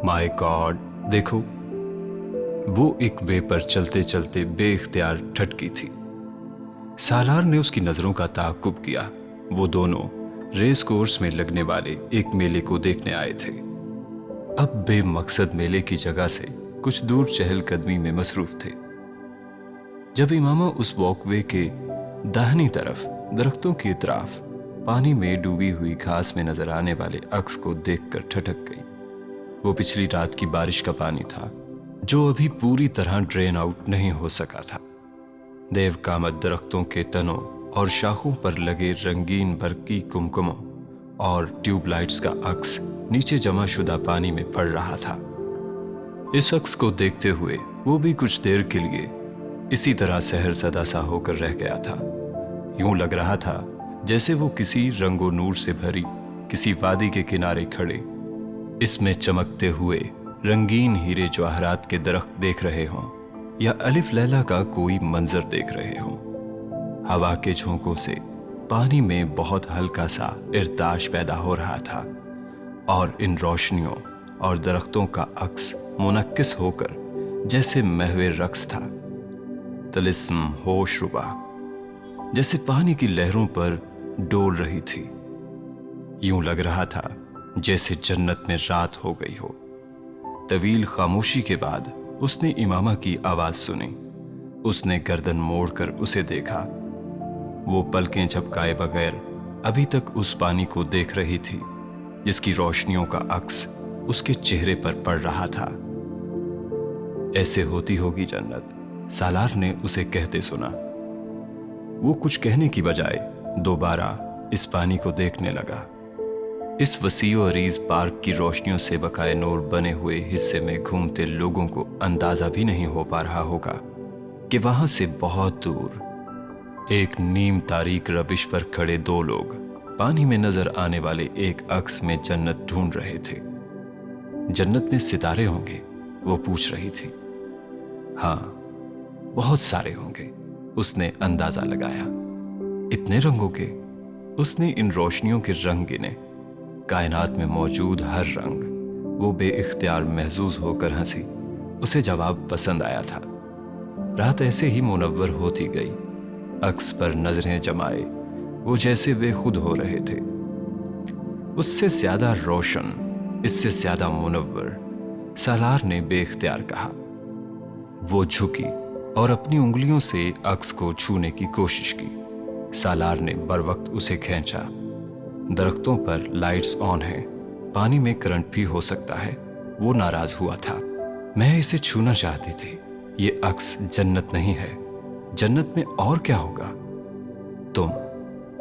My God, देखो। वो एक वे पर चलते चलते बेइख्तियार ठटकी थी। सालार ने उसकी नजरों का ताक़ुब किया। वो दोनों रेस कोर्स में लगने वाले एक मेले को देखने आए थे। अब बेमकसद मेले की जगह से कुछ दूर चहलकदमी में मसरूफ थे। जब इमामा उस वॉकवे के दाहिनी तरफ दरख्तों की इतराफ पानी में डूबी हुई घास में नजर आने वाले अक्स को देखकर ठटक गई। वो पिछली रात की बारिश का पानी था जो अभी पूरी तरह ड्रेन आउट नहीं हो सका था। देव कामत दरख्तों के तनों और शाखों पर लगे रंगीन बरकी कुमकुमों और ट्यूबलाइट्स का अक्स नीचे जमा शुदा पानी में पड़ रहा था। इस अक्स को देखते हुए वो भी कुछ देर के लिए इसी तरह सहर सदा सा होकर रह गया था। यूं लग रहा था जैसे वो किसी रंगो नूर से भरी किसी वादी के किनारे खड़े इसमें चमकते हुए रंगीन हीरे जवाहरात के दरख्त देख रहे हों या अलिफ लैला का कोई मंजर देख रहे हों। हवा के झोंकों से पानी में बहुत हल्का सा इर्ताश पैदा हो रहा था और इन रोशनियों और दरख्तों का अक्स मुनक्किस होकर जैसे महवे रक्स था। तिलिस्म होश रुबा जैसे पानी की लहरों पर डोल रही थी। यूं लग रहा था जैसे जन्नत में रात हो गई हो। तवील खामोशी के बाद उसने इमामा की आवाज सुनी। उसने गर्दन मोड़कर उसे देखा। वो पलकें झपकाए बगैर अभी तक उस पानी को देख रही थी जिसकी रोशनियों का अक्स उसके चेहरे पर पड़ रहा था। ऐसे होती होगी जन्नत, सालार ने उसे कहते सुना। वो कुछ कहने की बजाय दोबारा इस पानी को देखने लगा। इस वसी और अरीज पार्क की रोशनियों से बकाए नूर बने हुए हिस्से में घूमते लोगों को अंदाजा भी नहीं हो पा रहा होगा कि वहां से बहुत दूर एक नीम तारीक रविश पर खड़े दो लोग पानी में नजर आने वाले एक अक्स में जन्नत ढूंढ रहे थे। जन्नत में सितारे होंगे, वो पूछ रही थी। हाँ, बहुत सारे होंगे, उसने अंदाजा लगाया। इतने रंगों के? उसने इन रोशनियों के रंग गिने। कायनात में मौजूद हर रंग। वो बेइख्तियार महजूज होकर हंसी। उसे जवाब पसंद आया था। रात ऐसे ही मुनव्वर होती गई। अक्स पर नजरें जमाए वो जैसे वे खुद हो रहे थे। उससे ज्यादा रोशन, इससे ज्यादा मुनव्वर, सालार ने बेइख्तियार कहा। वो झुकी और अपनी उंगलियों से अक्स को छूने की कोशिश की। सालार ने बरवक्त उसे खींचा। दरख्तों पर लाइट्स ऑन है, पानी में करंट भी हो सकता है। वो नाराज हुआ था। मैं इसे छूना चाहती थी। ये अक्स जन्नत नहीं है। जन्नत में और क्या होगा? तुम।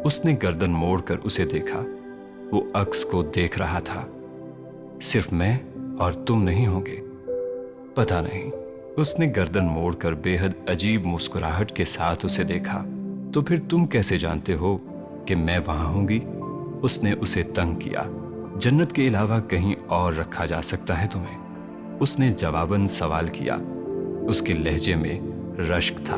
उसने गर्दन मोड़कर उसे देखा। वो अक्स को देख रहा था। सिर्फ मैं और तुम नहीं होंगे? पता नहीं। उसने गर्दन मोड़कर बेहद अजीब मुस्कुराहट के साथ उसे देखा। तो फिर तुम कैसे जानते हो कि मैं वहां होंगी? उसने उसे तंग किया। जन्नत के अलावा कहीं और रखा जा सकता है तुम्हें? उसने जवाबन सवाल किया। उसके लहजे में रश्क था।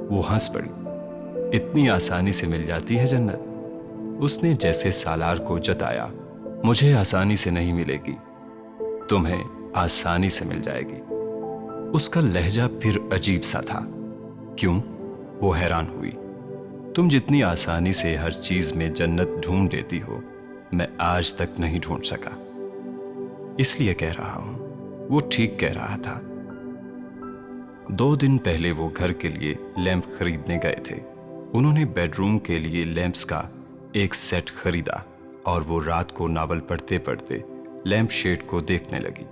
वो हंस पड़ी। इतनी आसानी से मिल जाती है जन्नत? उसने जैसे सालार को जताया। मुझे आसानी से नहीं मिलेगी, तुम्हें आसानी से मिल जाएगी। उसका लहजा फिर अजीब सा था। क्यों? वो हैरान हुई। तुम जितनी आसानी से हर चीज में जन्नत ढूंढ लेती हो, मैं आज तक नहीं ढूंढ सका। इसलिए कह रहा हूं। वो ठीक कह रहा था। 2 दिन पहले वो घर के लिए लैंप खरीदने गए थे। उन्होंने बेडरूम के लिए लैंप्स का एक सेट खरीदा और वो रात को नावल पढ़ते पढ़ते लैंप शेड को देखने लगी।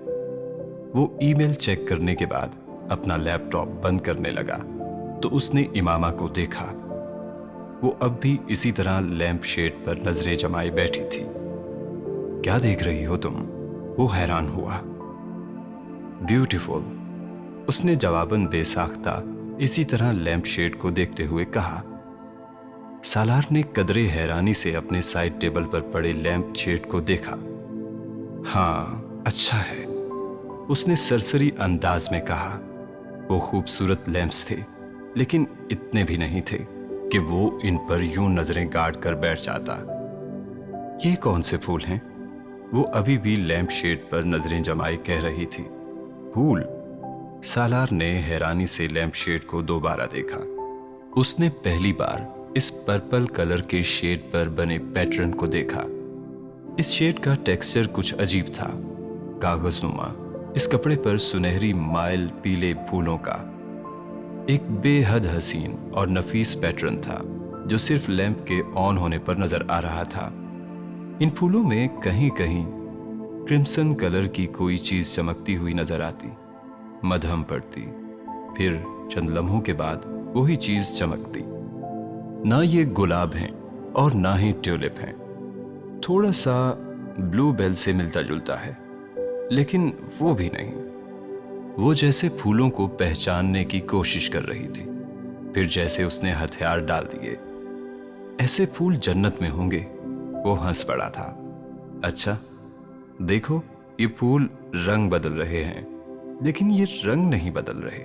वो ईमेल चेक करने के बाद अपना लैपटॉप बंद करने लगा तो उसने इमामा को देखा। वो अब भी इसी तरह लैंप शेड पर नजरें जमाए बैठी थी। क्या देख रही हो तुम? वो हैरान हुआ। ब्यूटीफुल, उसने जवाबन बेसाख्ता इसी तरह लैंप शेड को देखते हुए कहा। सालार ने कदरे हैरानी से अपने साइड टेबल पर पड़े लैंप शेड को देखा। हाँ, अच्छा है, उसने सरसरी अंदाज में कहा। वो खूबसूरत लैंप्स थे, लेकिन इतने भी नहीं थे कि वो इन पर यूं नजरें गाड़ कर बैठ जाता। ये कौन से फूल हैं? वो अभी भी लैंप शेड पर नजरें जमाए कह रही थी, फूल। सालार ने हैरानी से लैंप शेड को दोबारा देखा। उसने पहली बार इस पर्पल कलर के शेड पर बने पैटर्न को देखा। इस शेड का टेक्सचर कुछ अजीब था, कागजनुमा। इस कपड़े पर सुनहरी माइल पीले फूलों का एक बेहद हसीन और नफीस पैटर्न था जो सिर्फ लैंप के ऑन होने पर नजर आ रहा था। इन फूलों में कहीं कहीं क्रिम्सन कलर की कोई चीज चमकती हुई नजर आती, मध्यम पड़ती, फिर चंद लम्हों के बाद वही चीज चमकती। ना ये गुलाब हैं और ना ही ट्यूलिप हैं, थोड़ा सा ब्लू बेल से मिलता जुलता है, लेकिन वो भी नहीं। वो जैसे फूलों को पहचानने की कोशिश कर रही थी, फिर जैसे उसने हथियार डाल दिए। ऐसे फूल जन्नत में होंगे। वो हंस पड़ा था। अच्छा देखो, ये फूल रंग बदल रहे हैं, लेकिन ये रंग नहीं बदल रहे,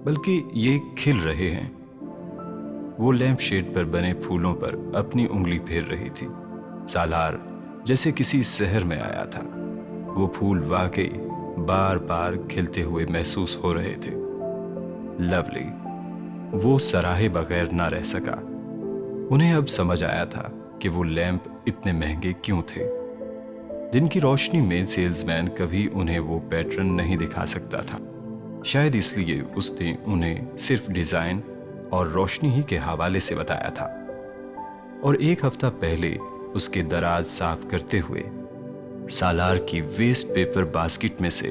बल्कि ये खिल रहे हैं। वो लैंप शेड पर बने फूलों पर अपनी उंगली फेर रही थी। सालार जैसे किसी शहर में आया था। वो फूल वाकई बार बार खिलते हुए महसूस हो रहे थे। लवली। वो सराहे बगैर ना रह सका। उन्हें अब समझ आया था कि वो लैंप इतने महंगे क्यों थे। दिन की रोशनी में सेल्समैन कभी उन्हें वो पैटर्न नहीं दिखा सकता था। शायद इसलिए उसने उन्हें सिर्फ डिजाइन और रोशनी ही के हवाले से बताया था। और एक हफ्ता पहले उसके दराज साफ करते हुए सालार की वेस्ट पेपर बास्केट में से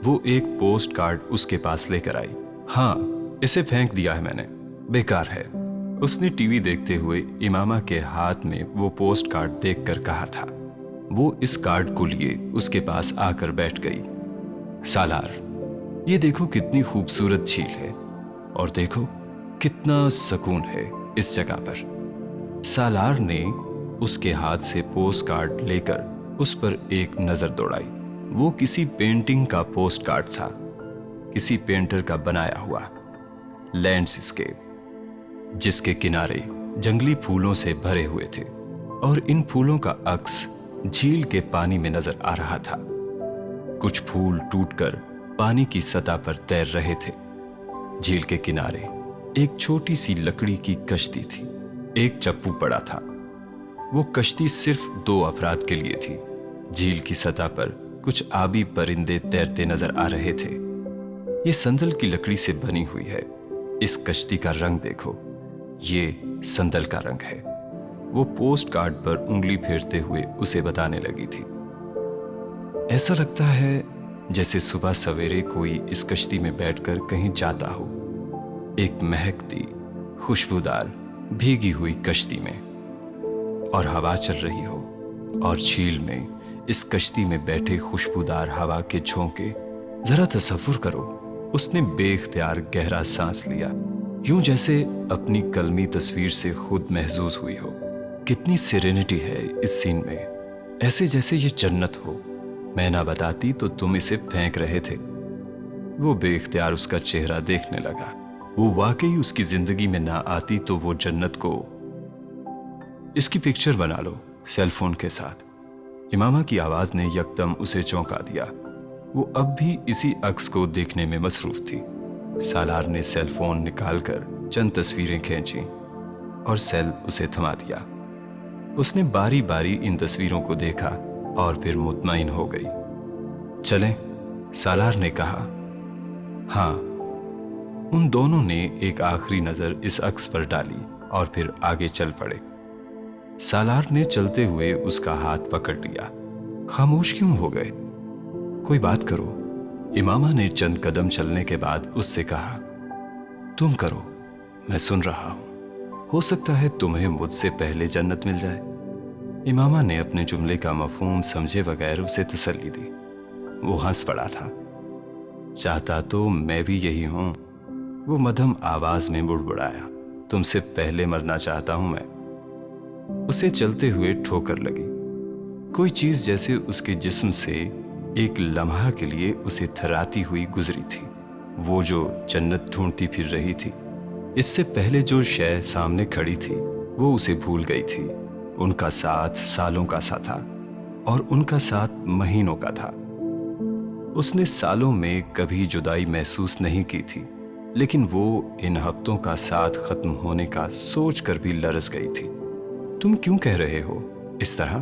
वो एक पोस्ट कार्ड उसके पास लेकर आई। हाँ, इसे फेंक दिया है मैंने, बेकार है। उसने टीवी देखते हुए इमामा के हाथ में वो पोस्ट कार्ड देखकर कहा था। वो इस कार्ड को लिए उसके पास आकर बैठ गई। सालार, ये देखो कितनी खूबसूरत झील है, और देखो कितना सुकून है इस जगह पर। सालार ने उसके हाथ से पोस्ट कार्ड लेकर उस पर एक नजर दौड़ाई। वो किसी पेंटिंग का पोस्ट कार्ड था, किसी पेंटर का बनाया हुआ लैंडस्केप, जिसके किनारे जंगली फूलों से भरे हुए थे, और इन फूलों का अक्स झील के पानी में नजर आ रहा था। कुछ फूल टूटकर पानी की सतह पर तैर रहे थे। झील के किनारे एक छोटी सी लकड़ी की कश्ती थी। एक चप्पू पड़ा था। वो कश्ती सिर्फ 2 अफराद के लिए थी। झील की सतह पर कुछ आबी परिंदे तैरते नजर आ रहे थे। ये संदल की लकड़ी से बनी हुई है। इस कश्ती का रंग देखो, ये संदल का रंग है। वो पोस्ट कार्ड पर उंगली फेरते हुए उसे बताने लगी थी। ऐसा लगता है जैसे सुबह सवेरे कोई इस कश्ती में बैठकर कहीं जाता हो, एक महकती, खुशबूदार, भीगी हुई कश्ती में, और हवा चल रही हो, और झील में इस कश्ती में बैठे खुशबूदार हवा के झोंके। जरा तसव्वुर करो। उसने बेख्तियार गहरा सांस लिया, यूं जैसे अपनी कलमी तस्वीर से खुद महसूस हुई हो। कितनी सेरेनिटी है इस सीन में, ऐसे जैसे ये जन्नत हो। मैं ना बताती तो तुम इसे फेंक रहे थे। वो बेख्तियार उसका चेहरा देखने लगा। वो वाकई उसकी जिंदगी में ना आती तो वो जन्नत को। इसकी पिक्चर बना लो सेल फोन के साथ। इमामा की आवाज ने यकदम उसे चौंका दिया। वो अब भी इसी अक्स को देखने में मसरूफ थी। सालार ने सेल फोन निकालकर चंद तस्वीरें खींची और सेल उसे थमा दिया। उसने बारी बारी इन तस्वीरों को देखा और फिर मुतमईन हो गई। चलें, सालार ने कहा। हाँ। उन दोनों ने एक आखिरी नजर इस अक्स पर डाली और फिर आगे चल पड़े। सालार ने चलते हुए उसका हाथ पकड़ लिया। खामोश क्यों हो गए? कोई बात करो। इमामा ने चंद कदम चलने के बाद उससे कहा, तुम करो, मैं सुन रहा हूं। हो सकता है तुम्हें मुझसे पहले जन्नत मिल जाए। इमामा ने अपने जुमले का मफहूम समझे बगैर उसे तसल्ली दी। वो हंस पड़ा था। चाहता तो मैं भी यही हूं। वो मध्यम आवाज में बुड़बुड़ाया, तुमसे पहले मरना चाहता हूं मैं। उसे चलते हुए ठोकर लगी। कोई चीज जैसे उसके जिस्म से एक लम्हा के लिए उसे थराती हुई गुजरी थी। वो जो जन्नत ढूंढती फिर रही थी, इससे पहले जो शय सामने खड़ी थी, वो उसे भूल गई थी। उनका साथ सालों का सा था, اور ان کا ساتھ مہینوں کا تھا۔ اس نے سالوں میں کبھی جدائی محسوس نہیں کی تھی، لیکن وہ ان ہفتوں کا ساتھ ختم ہونے کا سوچ کر بھی لرز گئی تھی۔ تم کیوں کہہ رہے ہو اس طرح؟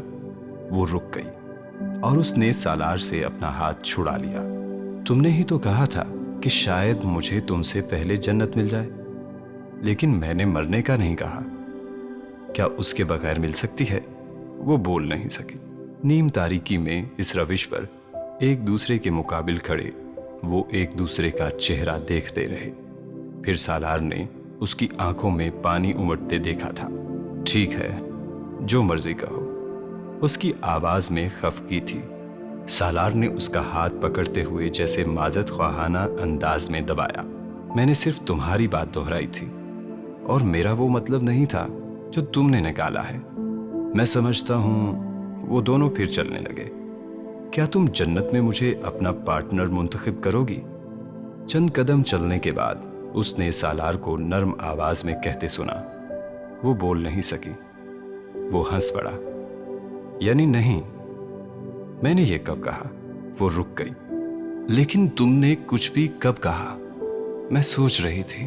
وہ رک گئی اور اس نے سالار سے اپنا ہاتھ چھڑا لیا۔ تم نے ہی تو کہا تھا کہ شاید مجھے تم سے پہلے جنت مل جائے، لیکن میں نے مرنے کا نہیں کہا۔ کیا اس کے بغیر مل سکتی ہے؟ وہ بول نہیں سکی۔ نیم تاریکی میں اس روش پر ایک دوسرے کے مقابل کھڑے وہ ایک دوسرے کا چہرہ دیکھتے رہے۔ پھر سالار نے اس کی آنکھوں میں پانی امٹتے دیکھا تھا۔ ٹھیک ہے، جو مرضی کہو۔ اس کی آواز میں خفگی تھی۔ سالار نے اس کا ہاتھ پکڑتے ہوئے جیسے معذرت خواہانہ انداز میں دبایا۔ میں نے صرف تمہاری بات دہرائی تھی، اور میرا وہ مطلب نہیں تھا جو تم نے نکالا ہے۔ میں سمجھتا ہوں۔ وہ دونوں پھر چلنے لگے۔ کیا تم جنت میں مجھے اپنا پارٹنر منتخب کرو گی؟ چند قدم چلنے کے بعد اس نے سالار کو نرم آواز میں کہتے سنا۔ وہ بول نہیں سکی۔ وہ ہنس پڑا۔ یعنی نہیں؟ میں نے یہ کب کہا؟ وہ رک گئی۔ لیکن تم نے کچھ بھی کب کہا؟ میں سوچ رہی تھی۔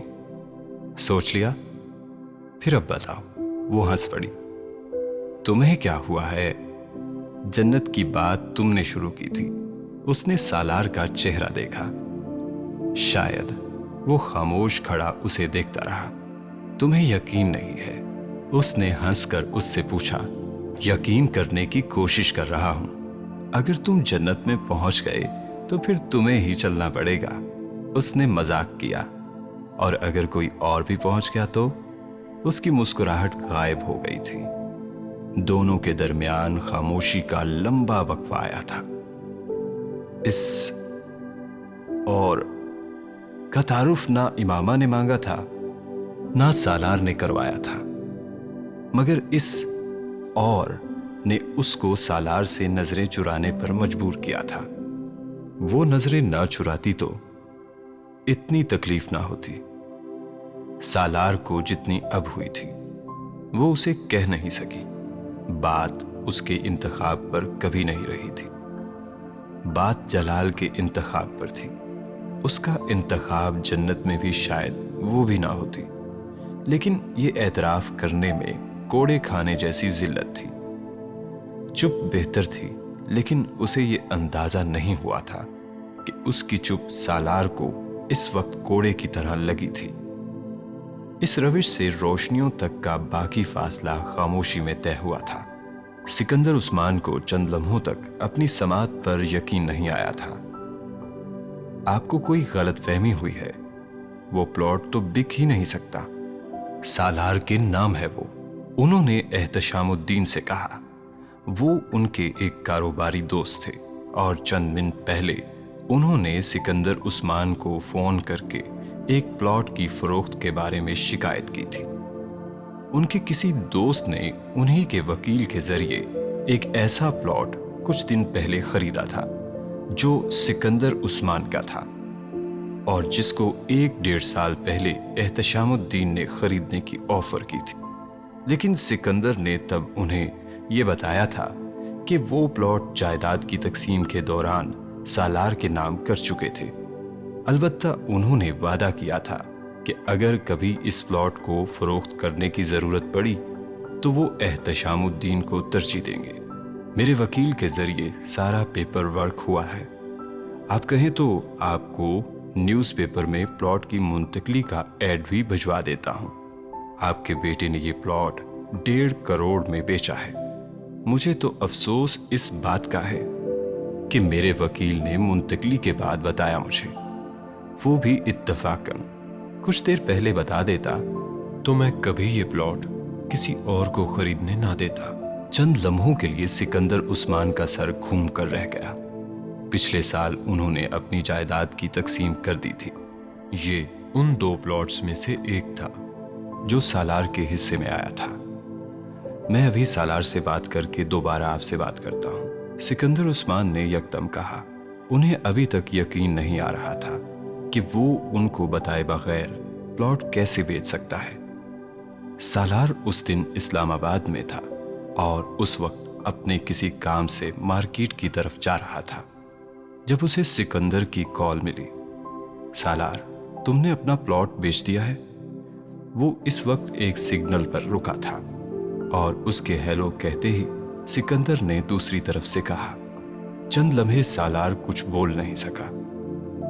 سوچ لیا؟ پھر اب بتاؤ۔ وہ ہنس پڑی۔ تمہیں کیا ہوا ہے؟ جنت کی بات تم نے شروع کی تھی۔ اس نے سالار کا چہرہ دیکھا۔ شاید۔ وہ خاموش کھڑا اسے دیکھتا رہا۔ تمہیں یقین نہیں ہے؟ اس نے ہنس کر اس سے پوچھا۔ یقین کرنے کی کوشش کر رہا ہوں۔ اگر تم جنت میں پہنچ گئے تو پھر تمہیں ہی چلنا پڑے گا۔ اس نے مذاق کیا۔ اور اگر کوئی اور بھی پہنچ گیا تو؟ اس کی مسکراہٹ غائب ہو گئی تھی۔ دونوں کے درمیان خاموشی کا لمبا وقفہ آیا تھا۔ اس اور کا تعارف نہ امامہ نے مانگا تھا نہ سالار نے کروایا تھا، مگر اس اور نے اس کو سالار سے نظریں چرانے پر مجبور کیا تھا۔ وہ نظریں نہ چراتی تو اتنی تکلیف نہ ہوتی۔ سالار کو جتنی اب ہوئی تھی وہ اسے کہہ نہیں سکی۔ بات اس کے انتخاب پر کبھی نہیں رہی تھی۔ بات جلال کے انتخاب پر تھی۔ اس کا انتخاب جنت میں بھی شاید وہ بھی نہ ہوتی، لیکن یہ اعتراف کرنے میں کوڑے کھانے جیسی ذلت تھی۔ چپ بہتر تھی، لیکن اسے یہ اندازہ نہیں ہوا تھا کہ اس کی چپ سالار کو اس وقت کوڑے کی طرح لگی تھی۔ اس روش سے روشنیوں تک کا باقی فاصلہ خاموشی میں طے ہوا تھا۔ سکندر عثمان کو چند لمحوں تک اپنی سماعت پر یقین نہیں آیا تھا۔ آپ کو کوئی غلط فہمی ہوئی ہے۔ وہ پلاٹ تو بک ہی نہیں سکتا۔ سالار کے نام ہے وہ، انہوں نے احتشام الدین سے کہا۔ وہ ان کے ایک کاروباری دوست تھے، اور چند منٹ پہلے انہوں نے سکندر عثمان کو فون کر کے ایک پلاٹ کی فروخت کے بارے میں شکایت کی تھی۔ ان کے کسی دوست نے انہی کے وکیل کے ذریعے ایک ایسا پلاٹ کچھ دن پہلے خریدا تھا جو سکندر عثمان کا تھا، اور جس کو 1-1.5 سال پہلے احتشام الدین نے خریدنے کی آفر کی تھی۔ لیکن سکندر نے تب انہیں یہ بتایا تھا کہ وہ پلاٹ جائیداد کی تقسیم کے دوران سالار کے نام کر چکے تھے۔ البتہ انہوں نے وعدہ کیا تھا کہ اگر کبھی اس پلاٹ کو فروخت کرنے کی ضرورت پڑی تو وہ احتشام الدین کو ترجیح دیں گے۔ میرے وکیل کے ذریعے سارا پیپر ورک ہوا ہے۔ آپ کہیں تو آپ کو نیوز پیپر میں پلاٹ کی منتقلی کا ایڈ بھی بھجوا دیتا ہوں۔ آپ کے بیٹے نے یہ پلاٹ 1.5 کروڑ میں بیچا ہے۔ مجھے تو افسوس اس بات کا ہے کہ میرے وکیل نے منتقلی کے بعد بتایا مجھے، وہ بھی اتفاقاً کچھ دیر پہلے بتا دیتا تو میں کبھی یہ پلاٹ کسی اور کو خریدنے نہ دیتا۔ چند لمحوں کے لیے سکندر عثمان کا سر گھوم کر رہ گیا۔ پچھلے سال انہوں نے اپنی جائیداد کی تقسیم کر دی تھی۔ یہ ان 2 پلاٹس میں سے ایک تھا جو سالار کے حصے میں آیا تھا۔ میں ابھی سالار سے بات کر کے دوبارہ آپ سے بات کرتا ہوں، سکندر عثمان نے یکدم کہا۔ انہیں ابھی تک یقین نہیں آ رہا تھا کہ وہ ان کو بتائے بغیر پلاٹ کیسے بیچ سکتا ہے۔ سالار اس دن اسلام آباد میں تھا اور اس وقت अपने किसी काम से मार्केट की तरफ जा रहा था जब उसे सिकंदर की कॉल मिली। सालार, तुमने अपना प्लॉट बेच दिया है। वो इस वक्त एक सिग्नल पर रुका था और उसके हेलो कहते ही सिकंदर ने दूसरी तरफ से कहा। चंद लम्हे सालार कुछ बोल नहीं सका।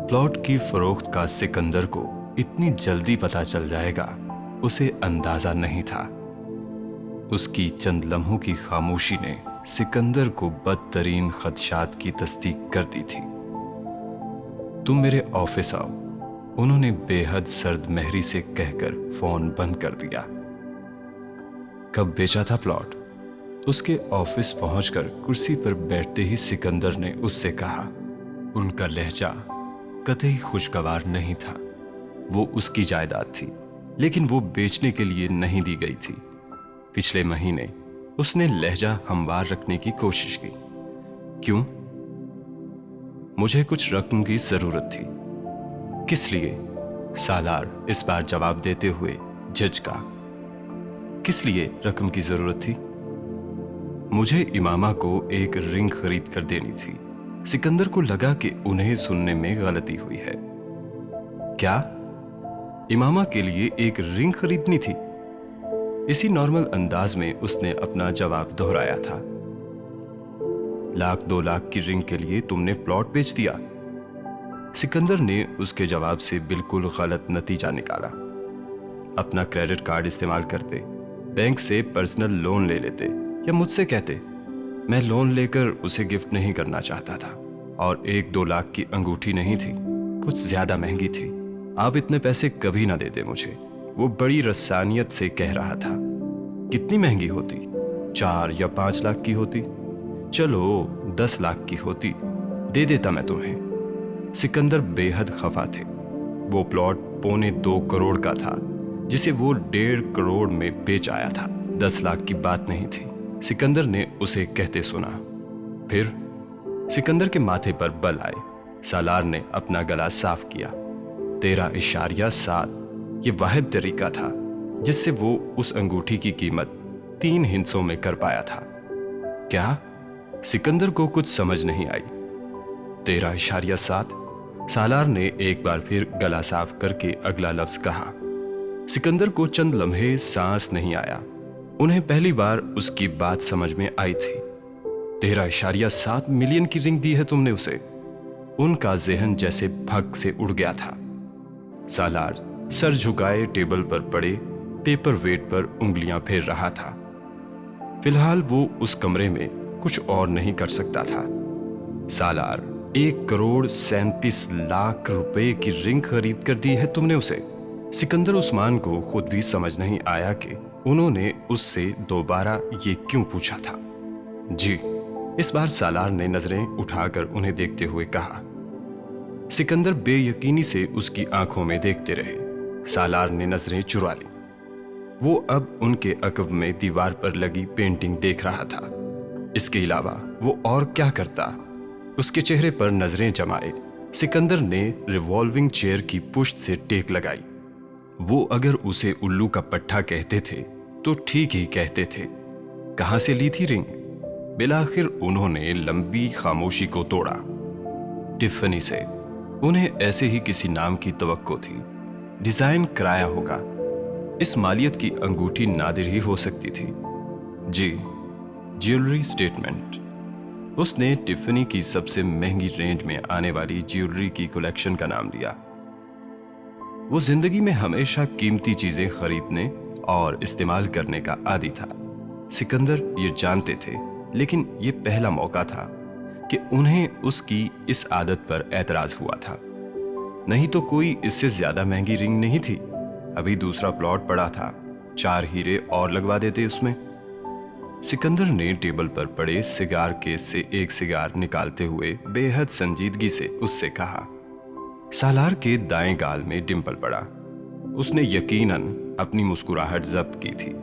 प्लॉट की फरोख्त का सिकंदर को इतनी जल्दी पता चल जाएगा उसे अंदाजा नहीं था। उसकी चंद लम्हों की खामोशी ने सिकंदर को बदतरीन खदशात की तस्दीक कर दी थी। तुम मेरे ऑफिस आओ, उन्होंने बेहद सर्द महरी से कहकर फोन बंद कर दिया। कब बेचा था प्लॉट? उसके ऑफिस पहुंचकर कुर्सी पर बैठते ही सिकंदर ने उससे कहा। उनका लहजा कतई खुशगवार नहीं था। वो उसकी जायदाद थी, लेकिन वो बेचने के लिए नहीं दी गई थी। पिछले महीने उसने लहजा हमवार रखने की कोशिश की। क्यों? मुझे कुछ रकम की जरूरत थी। किस लिए? सालार इस बार जवाब देते हुए झिझका। किस लिए रकम की जरूरत थी? मुझे इमामा को एक रिंग खरीद कर देनी थी। सिकंदर को लगा कि उन्हें सुनने में गलती हुई है। क्या? इमामा के लिए एक रिंग खरीदनी थी? इसी नॉर्मल अंदाज में उसने अपना जवाब दोहराया था। 1-2 लाख की रिंग के लिए तुमने प्लॉट बेच दिया? सिकंदर ने उसके जवाब से बिल्कुल गलत नतीजा निकाला। अपना क्रेडिट कार्ड इस्तेमाल करते, बैंक से पर्सनल लोन ले लेते या मुझसे कहते। मैं लोन लेकर उसे गिफ्ट नहीं करना चाहता था और 1-2 लाख की अंगूठी नहीं थी, कुछ ज्यादा महंगी थी। आप इतने पैसे कभी ना देते मुझे। वो बड़ी रसानियत से कह रहा था। कितनी महंगी होती? 4 या 5 लाख की होती? चलो 10 लाख की होती, दे देता मैं तुम्हें। सिकंदर बेहद खफा थे। वो प्लॉट 1.25 करोड़ का था जिसे वो 1.5 करोड़ में बेच आया था। 10 लाख की बात नहीं थी, सिकंदर ने उसे कहते सुना। फिर सिकंदर के माथे पर बल आए। सालार ने अपना गला साफ किया। 13.7 ये वाहिद तरीका था जिससे वो उस अंगूठी की कीमत 3 हिस्सों में कर पाया था। क्या? सिकंदर को कुछ समझ नहीं आई। 13.7? सालार ने एक बार फिर गला साफ करके अगला लफ्ज कहा। सिकंदर को चंद लम्हे सांस नहीं आया। उन्हें पहली बार उसकी बात समझ में आई थी। 13.7 मिलियन की रिंग दी है तुमने उसे? उनका जहन जैसे भग से उड़ गया था। सालार सर झुकाए टेबल पर पड़े पेपर वेट पर उंगलियां फेर रहा था। फिलहाल वो उस कमरे में कुछ और नहीं कर सकता था। सालार, 1,37,00,000 रुपए की रिंग खरीद कर दी है तुमने उसे? सिकंदर उस्मान को खुद भी समझ नहीं आया कि उन्होंने उससे दोबारा ये क्यों पूछा था। जी, इस बार सालार ने नजरें उठाकर उन्हें देखते हुए कहा। सिकंदर बेयकीनी से उसकी आंखों में देखते रहे। सालार ने नजरें चुरा ली। वो अब उनके अकब में दीवार पर लगी पेंटिंग देख रहा था। इसके अलावा वो और क्या करता? उसके चेहरे पर नजरें जमाए सिकंदर ने रिवॉल्विंग चेयर की पुश्त से टेक लगाई। वो अगर उसे उल्लू का पट्टा कहते थे तो ठीक ही कहते थे। कहां से ली थी रिंग? बिलाखिर उन्होंने लंबी खामोशी को तोड़ा। टिफनी से। उन्हें ऐसे ही किसी नाम की तवक्को थी। डिजाइन कराया होगा। इस मालियत की अंगूठी नादिर ही हो सकती थी। जी, ज्वेलरी स्टेटमेंट। उसने टिफनी की सबसे महंगी रेंज में आने वाली ज्वेलरी की कलेक्शन का नाम लिया। वो जिंदगी में हमेशा कीमती चीजें खरीदने और इस्तेमाल करने का आदी था। सिकंदर ये जानते थे, लेकिन ये पहला मौका था कि उन्हें उसकी इस आदत पर एतराज हुआ था। नहीं तो कोई इससे ज्यादा महंगी रिंग नहीं थी। अभी दूसरा प्लॉट पड़ा था, 4 हीरे और लगवा देते उसमें। सिकंदर ने टेबल पर पड़े सिगार केस से एक सिगार निकालते हुए बेहद संजीदगी से उससे कहा। सालार के दाएं गाल में डिंपल पड़ा। उसने यकीनन अपनी मुस्कुराहट जब्त की थी।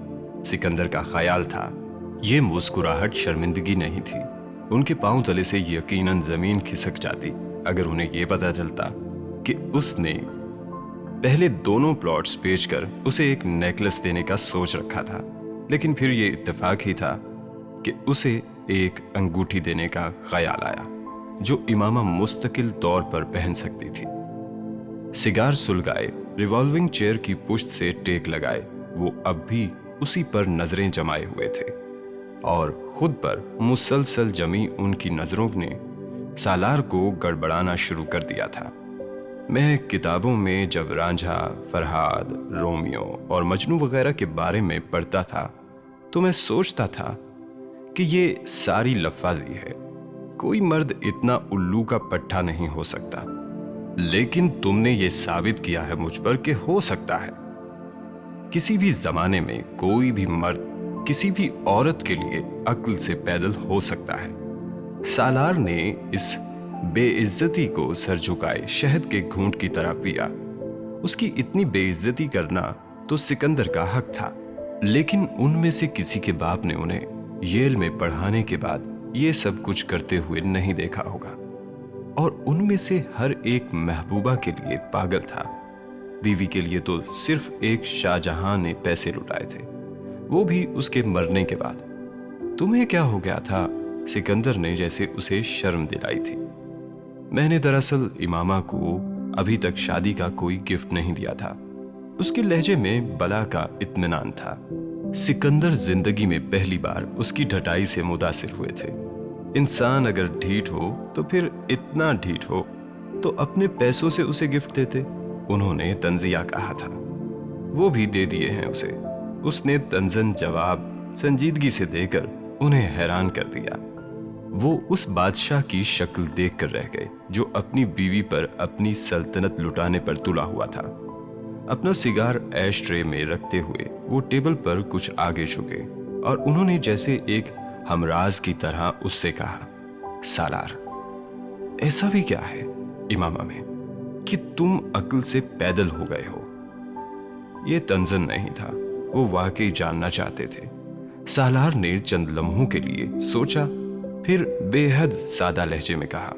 सिकंदर का ख्याल था ये मुस्कुराहट शर्मिंदगी नहीं थी। उनके पांव तले से यकीनन जमीन खिसक जाती अगर उन्हें यह पता चलता कि उसने पहले दोनों प्लॉट्स बेचकर उसे एक नेकलेस देने का सोच रखा था। लेकिन फिर यह इत्तेफाक ही था कि उसे ایک انگوٹھی دینے کا خیال آیا جو امامہ مستقل طور پر پہن سکتی تھی۔ سگار سلگائے، ریوالونگ چیئر کی پشت سے ٹیک لگائے، وہ اب بھی اسی پر نظریں جمائے ہوئے تھے اور خود پر مسلسل جمی ان کی نظروں نے سالار کو گڑبڑانا شروع کر دیا تھا۔ میں کتابوں میں جب رانجھا، فرہاد، رومیو اور مجنو وغیرہ کے بارے میں پڑھتا تھا تو میں سوچتا تھا کہ یہ ساری لفاظی ہے، کوئی مرد اتنا الو کا پٹھا نہیں ہو سکتا، لیکن تم نے یہ ثابت کیا ہے مجھ پر کہ ہو سکتا ہے۔ کسی بھی زمانے میں کوئی بھی مرد کسی بھی عورت کے لیے عقل سے پیدل ہو سکتا ہے۔ سالار نے اس بے عزتی کو سر جھکائے شہد کے گھونٹ کی طرح پیا۔ اس کی اتنی بے عزتی کرنا تو سکندر کا حق تھا، لیکن ان میں سے کسی کے باپ نے انہیں ییل میں پڑھانے کے بعد یہ سب کچھ کرتے ہوئے نہیں دیکھا ہوگا، اور ان میں سے ہر ایک محبوبہ کے لیے پاگل تھا۔ بیوی کے لیے تو صرف ایک شاہ جہاں نے پیسے لٹائے تھے، وہ بھی اس کے مرنے کے بعد۔ تمہیں کیا ہو گیا تھا؟ سکندر نے جیسے اسے شرم دلائی تھی۔ میں نے دراصل امامہ کو ابھی تک شادی کا کوئی گفٹ نہیں دیا تھا۔ اس کے لہجے میں بلا کا اطمینان تھا۔ سکندر زندگی میں پہلی بار اس کی ڈھٹائی سے متاثر ہوئے تھے۔ انسان اگر ڈھیٹ ہو تو پھر اتنا ڈھیٹ ہو تو اپنے پیسوں سے اسے گفٹ دیتے۔ انہوں نے تنزیہ کہا تھا، وہ بھی دے دیے ہیں اسے۔ اس نے تنزن جواب سنجیدگی سے دے کر انہیں حیران کر دیا۔ وہ اس بادشاہ کی شکل دیکھ کر رہ گئے جو اپنی بیوی پر اپنی سلطنت لٹانے پر تلا ہوا تھا۔ اپنا سگار ایش ٹرے میں رکھتے ہوئے وہ ٹیبل پر کچھ آگے جھکے اور انہوں نے جیسے ایک ہمراز کی طرح اس سے کہا، سالار، ایسا بھی کیا ہے امامہ میں کہ تم عقل سے پیدل ہو گئے ہو؟ یہ تنزن نہیں تھا، وہ واقعی جاننا چاہتے تھے۔ سالار نے چند لمحوں کے لیے سوچا، پھر بے حد سادہ لہجے میں کہا،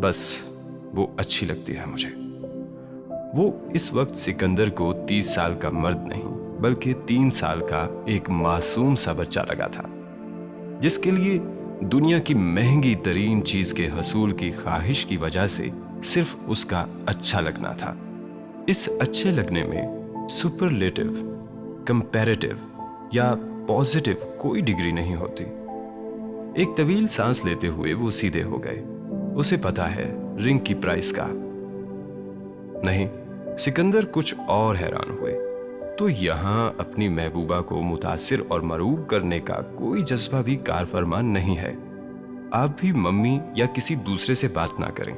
بس وہ اچھی لگتی ہے مجھے۔ وہ اس وقت سکندر کو 30 سال کا مرد نہیں بلکہ 3 سال کا ایک معصوم سا بچہ لگا تھا، جس کے لیے دنیا کی مہنگی ترین چیز کے حصول کی خواہش کی وجہ سے صرف اس کا اچھا لگنا تھا۔ اس اچھے لگنے میں سپرلیٹو، کمپیریٹو یا پوزیٹو کوئی ڈگری نہیں ہوتی۔ ایک طویل سانس لیتے ہوئے وہ سیدھے ہو گئے۔ اسے پتا ہے رنگ کی پرائس کا۔ نہیں، سکندر کچھ اور حیران ہوئے۔ تو یہاں اپنی محبوبہ کو متاثر اور مرعوب کرنے کا کوئی جذبہ بھی کار فرمان نہیں ہے؟ آپ بھی ممی یا کسی دوسرے سے بات نہ کریں،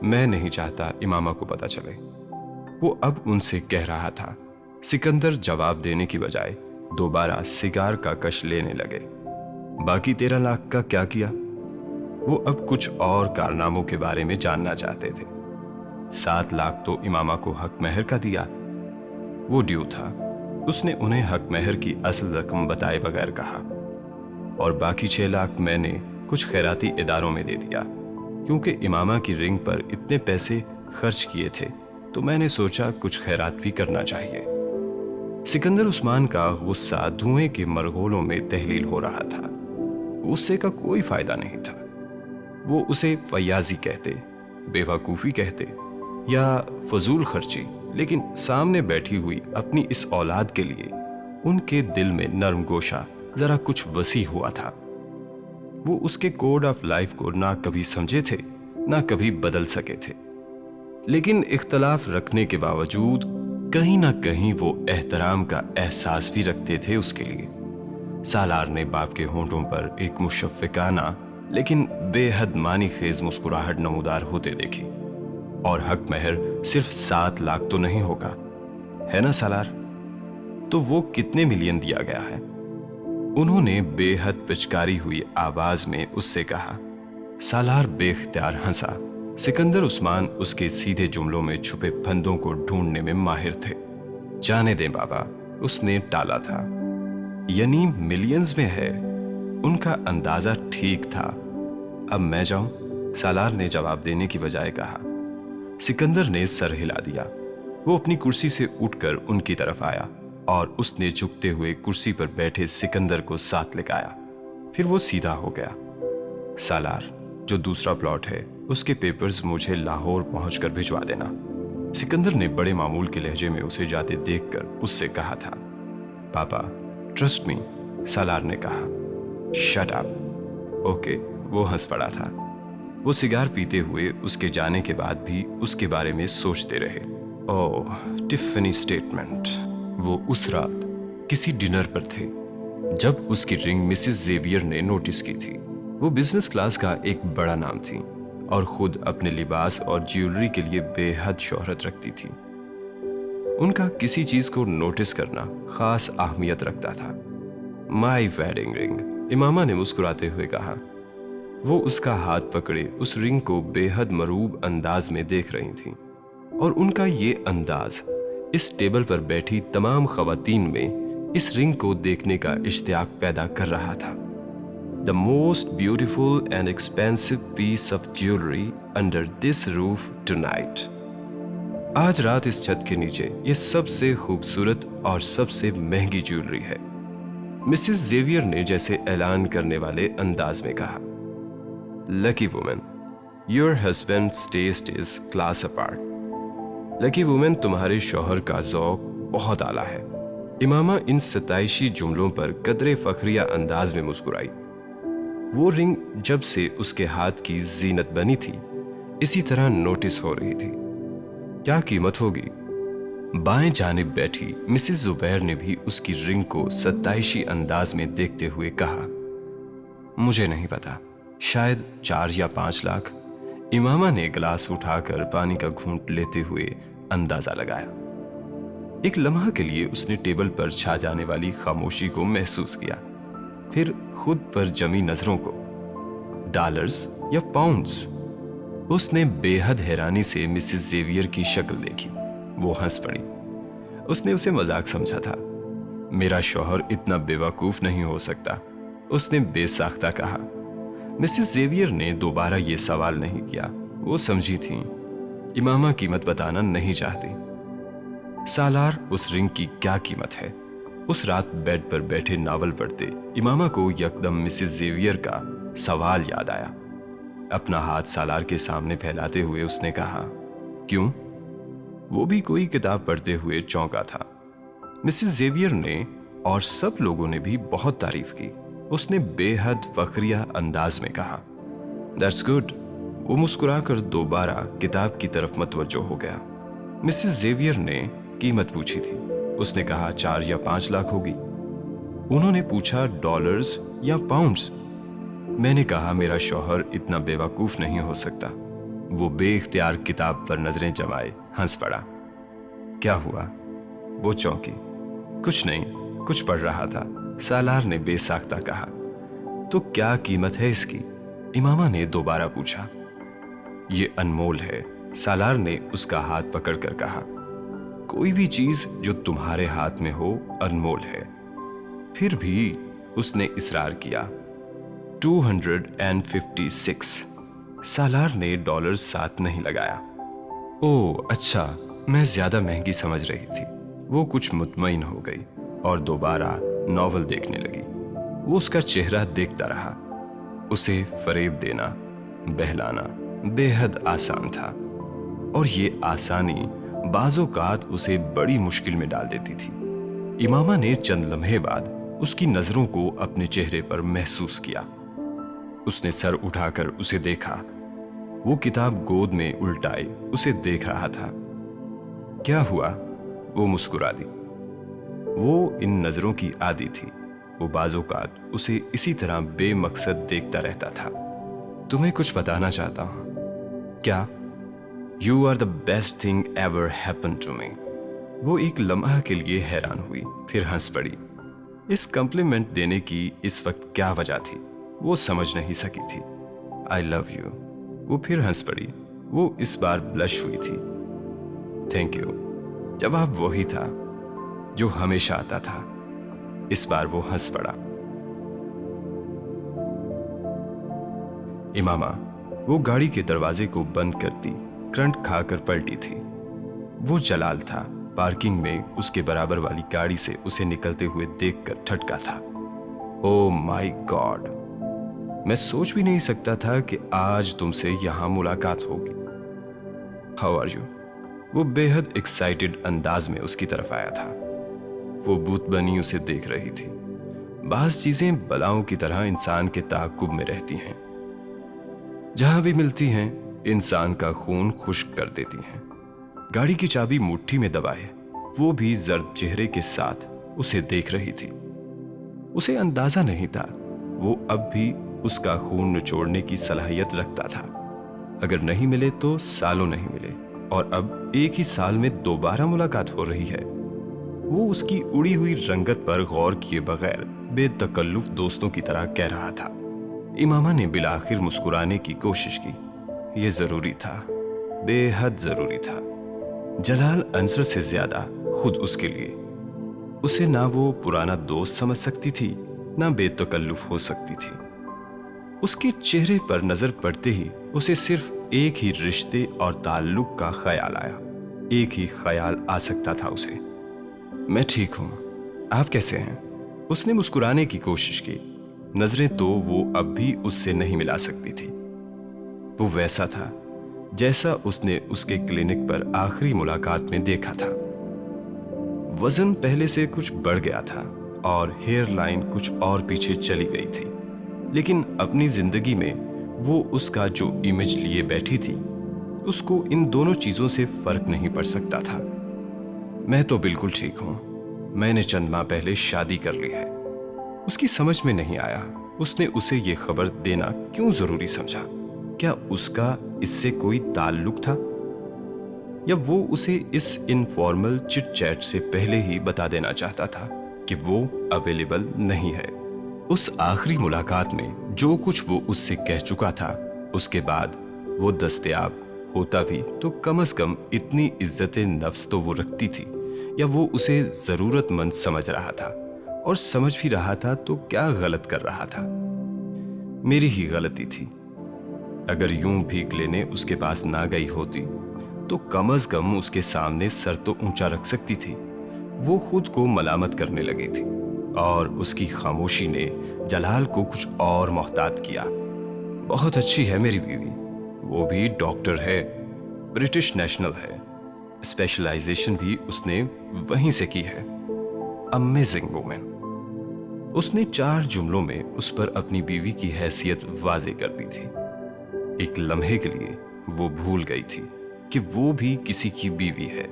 میں نہیں چاہتا امامہ کو پتا چلے، وہ اب ان سے کہہ رہا تھا۔ سکندر جواب دینے کی بجائے دوبارہ سگار کا کش لینے لگے۔ باقی 13 لاکھ کا کیا کیا؟ وہ اب کچھ اور کارناموں کے بارے میں جاننا چاہتے تھے۔ 7 لاکھ تو امامہ کو حق مہر کا دیا، وہ ڈیو تھا۔ اس نے انہیں حق مہر کی اصل رقم بتائے بغیر کہا، اور باقی 6 لاکھ میں نے کچھ خیراتی اداروں میں دے دیا، کیونکہ امامہ کی رنگ پر اتنے پیسے خرچ کیے تھے تو میں نے سوچا کچھ خیرات بھی کرنا چاہیے۔ سکندر عثمان کا غصہ دھوئیں کے مرغولوں میں تحلیل ہو رہا تھا۔ غصے کا کوئی فائدہ نہیں تھا۔ وہ اسے فیاضی کہتے، بے وقوفی کہتے یا فضول خرچی، لیکن سامنے بیٹھی ہوئی اپنی اس اولاد کے لیے ان کے دل میں نرم گوشہ ذرا کچھ وسیع ہوا تھا۔ وہ اس کے کوڈ آف لائف کو نہ کبھی سمجھے تھے نہ کبھی بدل سکے تھے، لیکن اختلاف رکھنے کے باوجود کہیں نہ کہیں وہ احترام کا احساس بھی رکھتے تھے اس کے لیے۔ سالار نے باپ کے ہونٹوں پر ایک مشفقانہ لیکن بے حد معنی خیز مسکراہٹ نمودار ہوتے دیکھی۔ اور حق مہر صرف 7 لاکھ تو نہیں ہوگا، ہے نا سالار؟ تو وہ کتنے ملین دیا گیا ہے؟ انہوں نے بے حد پچکاری ہوئی آواز میں اس سے کہا۔ سالار بے اختیار ہنسا۔ سکندر عثمان اس کے سیدھے جملوں میں چھپے پھندوں کو ڈھونڈنے میں ماہر تھے۔ جانے دیں بابا، اس نے ٹالا تھا۔ یعنی ملینز میں ہے؟ ان کا اندازہ ٹھیک تھا۔ اب میں جاؤں؟ سالار نے جواب دینے کی بجائے کہا۔ سکندر نے سر ہلا دیا۔ وہ اپنی کرسی سے اٹھ کر ان کی طرف آیا اور اس نے جھکتے ہوئے کرسی پر بیٹھے سکندر کو ساتھ لگایا۔ फिर वो सीधा हो गया। सालार, जो दूसरा प्लॉट है, उसके पेपर्स मुझे लाहौर पहुंचकर भिजवा देना। सिकंदर ने बड़े मामूल के लहजे में उसे जाते देखकर उससे कहा था। पापा, ट्रस्ट मी, सालार ने कहा। Shut up. ओके, वो हंस पड़ा था। वो सिगार पीते हुए उसके जाने के बाद भी उसके बारे में सोचते रहे। ओह, टिफनी स्टेटमेंट। वो उस रात किसी डिनर पर थे जब उसकी रिंग मिसेस जेवियर ने नोटिस की थी। वो बिजनेस क्लास का एक बड़ा नाम थी और खुद अपने लिबास और ज्वेलरी के लिए बेहद शोहरत रखती थी। उनका किसी चीज को नोटिस करना खास अहमियत रखता था। माई वेडिंग रिंग, इमामा ने मुस्कुराते हुए कहा। वो उसका हाथ पकड़े उस रिंग को बेहद मरूब अंदाज में देख रही थी और उनका ये अंदाज इस टेबल पर बैठी तमाम खवातीन में इस रिंग को देखने का इश्तियाक पैदा कर रहा था। The most beautiful and expensive piece of jewellery under this roof tonight. आज रात इस छत के नीचे ये सबसे खूबसूरत और सबसे महंगी ज्वेलरी है, मिसेस जेवियर ने जैसे ऐलान करने वाले अंदाज में कहा। Lucky woman, your husband's taste is class apart. Lucky woman, तुम्हारे शौहर का ज़ौक बहुत आला है। इमामा इन सताइशी जुमलों पर कदरे फखरिया अंदाज में मुस्कुराई। वो रिंग जब से उसके हाथ की जीनत बनी थी इसी तरह नोटिस हो रही थी। क्या कीमत होगी? बाएं जानिब बैठी मिसेस जुबैर ने भी उसकी रिंग को सताइशी अंदाज में देखते हुए कहा। मुझे नहीं पता, शायद 4 या 5 लाख। इमामा ने गिलास उठाकर पानी का घूंट लेते हुए अंदाजा लगाया। एक लम्हा के लिए उसने टेबल पर छा जाने वाली खामोशी को महसूस किया, फिर खुद पर जमी नजरों को। डॉलर्स या पाउंड्स? उसने बेहद हैरानी से मिसेस जेवियर की शक्ल देखी। वो हंस पड़ी। उसने उसे मजाक समझा था। मेरा शौहर इतना बेवकूफ नहीं हो सकता, उसने बेसाख्ता कहा। मिसेस जेवियर ने दोबारा ये सवाल नहीं किया। वो समझी थी इमामा कीमत बताना नहीं चाहती। सालार, उस रिंग की क्या कीमत है? उस रात बेड पर बैठे नावल पढ़ते इमामा को यकदम मिसेस जेवियर का सवाल याद आया। अपना हाथ सालार के सामने फैलाते हुए उसने कहा, क्यों? वो भी कोई किताब पढ़ते हुए चौंका था। मिसेस जेवियर ने और सब लोगों ने भी बहुत तारीफ की। उसने बेहद फखरिया अंदाज में कहा, दैट्स गुड। वो मुस्कुराकर दोबारा किताब की तरफ मतवज्जो हो गया। मिसेस जेवियर ने कीमत पूछी थी। उसने कहा 4 या 5 लाख होगी। उन्होंने पूछा डॉलर्स या पाउंड्स? मैंने कहा मेरा शौहर इतना बेवकूफ नहीं हो सकता। वो बेइख्तियार किताब पर नजरें जमाए हंस पड़ा। क्या हुआ? वो चौंकी। कुछ नहीं, कुछ पढ़ रहा था, सालार ने बेसाख्ता कहा। तो क्या कीमत है इसकी? इमामा ने दोबारा पूछा। ये अनमोल है, सालार ने उसका हाथ पकड़कर कहा। कोई भी चीज जो तुम्हारे हाथ में हो अनमोल है। फिर भी उसने इसरार किया। 256। सालार ने डॉलर साथ नहीं लगाया। ओह अच्छा, मैं ज्यादा महंगी समझ रही थी। वो कुछ मुतमईन हो गई और दोबारा नॉवल देखने लगी। वो उसका चेहरा देखता रहा। उसे फरेब देना, बहलाना बेहद आसान था और ये आसानी बाज़ोकात उसे बड़ी मुश्किल में डाल देती थी। इमामा ने चंद लम्हे बाद उसकी नजरों को अपने चेहरे पर महसूस किया। उसने सर उठाकर उसे देखा। वो किताब गोद में उल्टाए उसे देख रहा था। क्या हुआ? वो मुस्कुरा दी। वो इन नजरों की आदी थी। वो बाज़ोकात उसे इसी तरह बेमकसद देखता रहता था। तुम्हें कुछ बताना चाहता हूं। क्या? You are the best thing ever happen to me. वो एक लम्हा के लिए हैरान हुई, फिर हंस पड़ी। इस कम्प्लीमेंट देने की इस वक्त क्या वजह थी वो समझ नहीं सकी थी। I love you. वो फिर हंस पड़ी। वो इस बार ब्लश हुई थी। Thank you. जवाब वही था जो हमेशा आता था। इस बार वो हंस पड़ा। इमामा, वो गाड़ी के दरवाजे को बंद करती करंट खाकर पलटी थी। वो जलाल था। पार्किंग में उसके बराबर वाली गाड़ी से उसे निकलते हुए देखकर ठटका था। ओ माय गॉड, मैं सोच भी नहीं सकता था कि आज तुमसे यहाँ मुलाकात होगी। How are you? वो बेहद एक्साइटेड अंदाज में उसकी तरफ आया था। वो बूत बनी उसे देख रही थी। बाज़ चीजें बलाओं की तरह इंसान के ताक़ुब में रहती हैं, जहां भी मिलती हैं इंसान का खून खुश्क कर देती हैं। गाड़ी की चाबी मुट्ठी में दबाए वो भी जर्द चेहरे के साथ उसे देख रही थी। उसे अंदाजा नहीं था वो अब भी उसका खून निचोड़ने की सलाहियत रखता था। अगर नहीं मिले तो सालों नहीं मिले, और अब एक ही साल में दोबारा मुलाकात हो रही है। वो उसकी उड़ी हुई रंगत पर गौर किए बगैर बेतकल्लुफ दोस्तों की तरह कह रहा था। इमामा ने बिलाखिर मुस्कुराने की कोशिश की। ये जरूरी था, बेहद जरूरी था। जलाल अंसर से ज्यादा खुद उसके लिए। उसे ना वो पुराना दोस्त समझ सकती थी, ना बेतकल्लुफ हो सकती थी। उसके चेहरे पर नजर पड़ते ही उसे सिर्फ एक ही रिश्ते और ताल्लुक का ख्याल आया। एक ही ख्याल आ सकता था उसे। मैं ठीक हूं, आप कैसे हैं? उसने मुस्कुराने की कोशिश की। नजरें तो वो अब भी उससे नहीं मिला सकती थी। वो वैसा था जैसा उसने उसके क्लिनिक पर आखिरी मुलाकात में देखा था। वजन पहले से कुछ बढ़ गया था और हेयर लाइन कुछ और पीछे चली गई थी, लेकिन अपनी जिंदगी में वो उसका जो इमेज लिए बैठी थी, उसको इन दोनों चीजों से फर्क नहीं पड़ सकता था। मैं तो बिल्कुल ठीक हूं, मैंने चंद माह पहले शादी कर ली है। उसकी समझ में नहीं आया उसने उसे ये खबर देना क्यों जरूरी समझा। क्या उसका इससे कोई ताल्लुक था, या वो उसे इस इनफॉर्मल चिट चैट से पहले ही बता देना चाहता था कि वो अवेलेबल नहीं है। उस आखिरी मुलाकात में जो कुछ वो उससे कह चुका था, उसके बाद वो दस्तयाब होता भी तो कम से कम इतनी इज्जत नफ्स तो वो रखती थी, या वो उसे जरूरतमंद समझ रहा था। और समझ भी रहा था तो क्या गलत कर रहा था? मेरी ही गलती थी। अगर यूं भीख लेने उसके पास ना गई होती तो कम से कम उसके सामने सर तो ऊंचा रख सकती थी। वो खुद को मलामत करने लगी थी, और उसकी खामोशी ने जलाल को कुछ और मोहतात किया। बहुत अच्छी है मेरी बीवी, वो भी डॉक्टर है, ब्रिटिश नेशनल है, स्पेशलाइजेशन भी उसने वहीं से की है। Amazing women. उसने 4 जुमलों में उस पर अपनी बीवी की हैसियत वाज़ेह कर दी थी। एक लम्हे के लिए वो भूल गई थी कि वो भी किसी की बीवी है।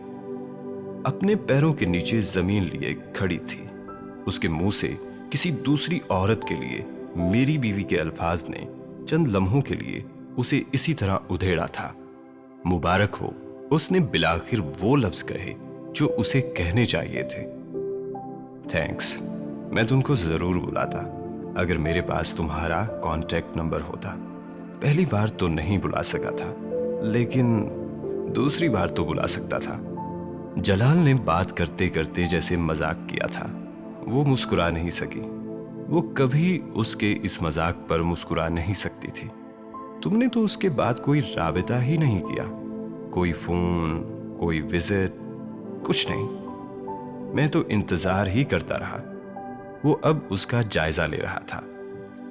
अपने पैरों के नीचे जमीन लिए खड़ी थी। उसके मुंह से किसी दूसरी औरत के लिए मेरी बीवी के अल्फाज ने चंद लम्हों के लिए उसे इसी तरह उधेड़ा था। मुबारक हो, उसने बिलाखिर वो लफ्ज कहे जो उसे कहने चाहिए थे। थैंक्स, मैं तुमको जरूर बुलाता अगर मेरे पास तुम्हारा कांटेक्ट नंबर होता। पहली बार तो नहीं बुला सका था, लेकिन दूसरी बार तो बुला सकता था। जलाल ने बात करते करते जैसे मजाक किया था। वो मुस्कुरा नहीं सकी। वो कभी उसके इस मजाक पर मुस्कुरा नहीं सकती थी। तुमने तो उसके बाद कोई राबिता ही नहीं किया, कोई फोन, कोई विजिट, कुछ नहीं। मैं तो इंतजार ही करता रहा। वो अब उसका जायजा ले रहा था,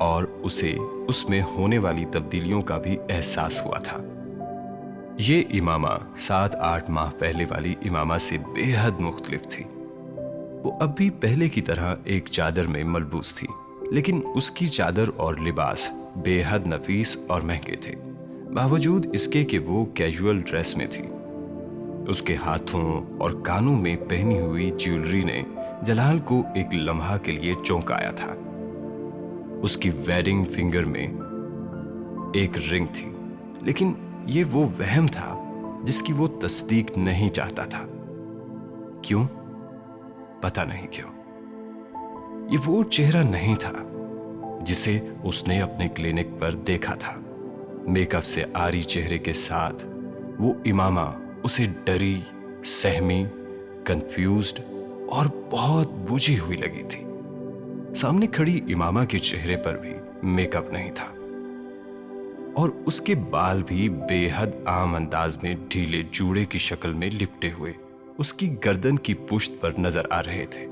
और उसे उसमें होने वाली तब्दीलियों का भी एहसास हुआ था। ये इमामा 7-8 माह पहले वाली इमामा से बेहद मुख्तलिफ थी। वो अब भी पहले की तरह एक चादर में मलबूस थी, लेकिन उसकी चादर और लिबास बेहद नफीस और महंगे थे, बावजूद इसके कि वो कैजुअल ड्रेस में थी। उसके हाथों और कानों में पहनी हुई ज्वेलरी ने जलाल को एक लम्हा के लिए चौंकाया था। उसकी वेडिंग फिंगर में एक रिंग थी, लेकिन ये वो वहम था जिसकी वो तस्दीक नहीं चाहता था। क्यों? पता नहीं क्यों। ये वो चेहरा नहीं था जिसे उसने अपने क्लिनिक पर देखा था। मेकअप से आरी चेहरे के साथ वो इमामा उसे डरी, सहमी, कंफ्यूज्ड और बहुत बुझी हुई लगी थी। सामने खड़ी इमामा के चेहरे पर भी मेकअप नहीं था, और उसके बाल भी बेहद आम अंदाज में ढीले जूड़े की शक्ल में लिपटे हुए उसकी गर्दन की पुश्त पर नजर आ रहे थे।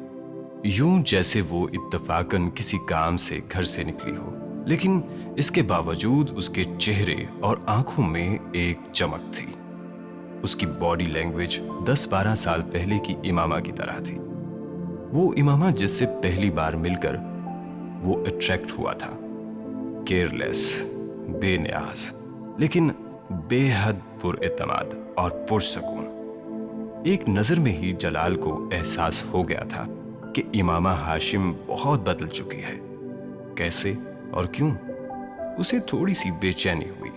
यूं जैसे वो इत्तफाकन किसी काम से घर से निकली हो لیکن اس کے باوجود اس کے چہرے اور آنکھوں میں ایک چمک تھی۔ اس کی باڈی لینگویج 10-12 سال پہلے کی امامہ کی طرح تھی، وہ امامہ جس سے پہلی بار مل کر وہ اٹریکٹ ہوا تھا، کیئرلیس، بے نیاز، لیکن بے حد پر اعتماد اور پرسکون۔ ایک نظر میں ہی جلال کو احساس ہو گیا تھا کہ امامہ ہاشم بہت بدل چکی ہے۔ کیسے اور کیوں؟ اسے تھوڑی سی بے چینی ہوئی۔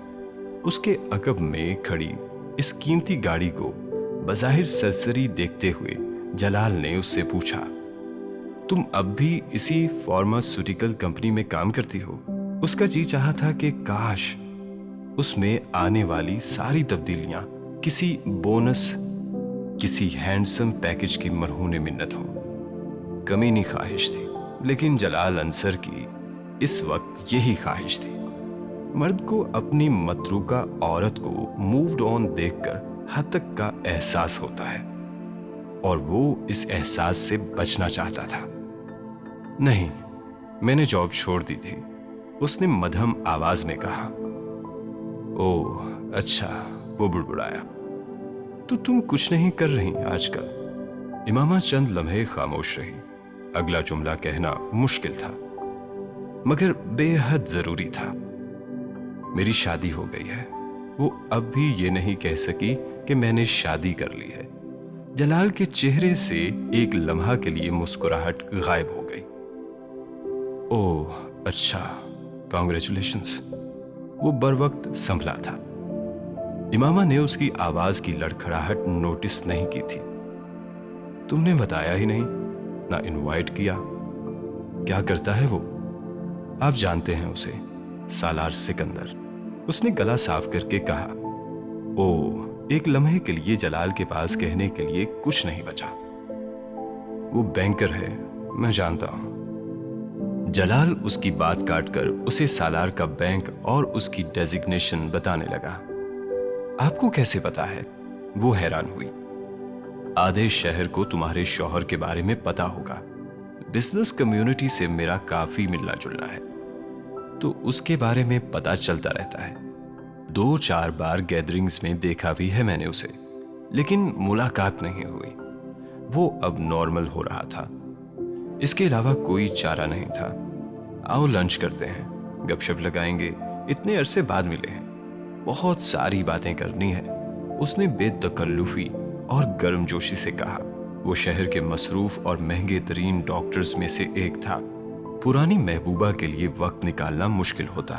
اس کے عقب میں کھڑی اس قیمتی گاڑی کو بظاہر سرسری دیکھتے ہوئے جلال نے اس سے پوچھا، تم اب بھی اسی فارماسیوٹیکل کمپنی میں کام کرتی ہو؟ اس کا جی چاہا تھا کہ کاش اس میں آنے والی ساری تبدیلیاں کسی بونس، کسی ہینڈسم پیکج کی مرہون منت ہو۔ کمینی خواہش تھی، لیکن جلال انصر کی اس وقت یہی خواہش تھی۔ مرد کو اپنی متروکہ عورت کو مووڈ آن دیکھ کر حد تک کا احساس ہوتا ہے، اور وہ اس احساس سے بچنا چاہتا تھا۔ نہیں، میں نے جاب چھوڑ دی تھی، اس نے مدھم آواز میں کہا۔ اوہ اچھا، وہ بڑبڑایا، تو تم کچھ نہیں کر رہی آج کل؟ امامہ چند لمحے خاموش رہی۔ اگلا جملہ کہنا مشکل تھا، مگر بے حد ضروری تھا۔ میری شادی ہو گئی ہے۔ وہ اب بھی یہ نہیں کہہ سکی کہ میں نے شادی کر لی ہے۔ جلال کے چہرے سے ایک لمحہ کے لیے مسکراہٹ غائب ہو گئی۔ اوہ اچھا، کانگریچولیشنز۔ وہ بر وقت سنبھلا تھا۔ امامہ نے اس کی آواز کی لڑکھڑاہٹ نوٹس نہیں کی تھی۔ تم نے بتایا ہی نہیں، نہ انوائٹ کیا۔ کیا کرتا ہے وہ؟ آپ جانتے ہیں اسے، سالار سکندر۔ اس نے گلا صاف کر کے کہا۔ اوہ، ایک لمحے کے لیے جلال کے پاس کہنے کے لیے کچھ نہیں بچا۔ وہ بینکر ہے، میں جانتا ہوں۔ جلال اس کی بات کاٹ کر اسے سالار کا بینک اور اس کی ڈیزگنیشن بتانے لگا۔ آپ کو کیسے پتا ہے؟ وہ حیران ہوئی۔ آدھے شہر کو تمہارے شوہر کے بارے میں پتا ہوگا۔ بزنس کمیونٹی سے میرا کافی ملنا جلنا ہے، تو اس کے بارے میں پتا چلتا رہتا ہے۔ 2-4 بار گیدرنگز میں دیکھا بھی ہے میں نے اسے، لیکن ملاقات نہیں ہوئی۔ وہ اب نارمل ہو رہا تھا، اس کے علاوہ کوئی چارہ نہیں تھا۔ آؤ لنچ کرتے ہیں، گپ شپ لگائیں گے، اتنے عرصے بعد ملے ہیں، بہت ساری باتیں کرنی ہے، اس نے بے تکلفی اور گرم جوشی سے کہا۔ وہ شہر کے مصروف اور مہنگے ترین ڈاکٹرز میں سے ایک تھا۔ پرانی محبوبہ کے لیے وقت نکالنا مشکل ہوتا،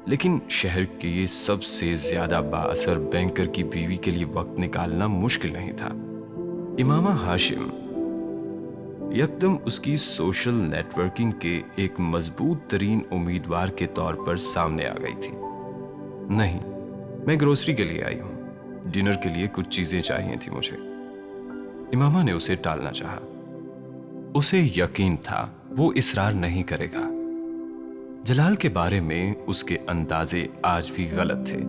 لیکن شہر کے سب سے زیادہ بااثر بینکر کی بیوی کے لیے وقت نکالنا مشکل نہیں تھا۔ امامہ ہاشم یکدم اس کی سوشل نیٹ ورکنگ کے ایک مضبوط ترین امیدوار کے طور پر سامنے آ گئی تھی۔ نہیں، میں گروسری کے لیے آئی ہوں، ڈنر کے لیے کچھ چیزیں چاہیے تھی مجھے۔ امامہ نے اسے ٹالنا چاہا۔ اسے یقین تھا وہ اصرار نہیں کرے گا۔ جلال کے بارے میں اس کے اندازے آج بھی غلط تھے۔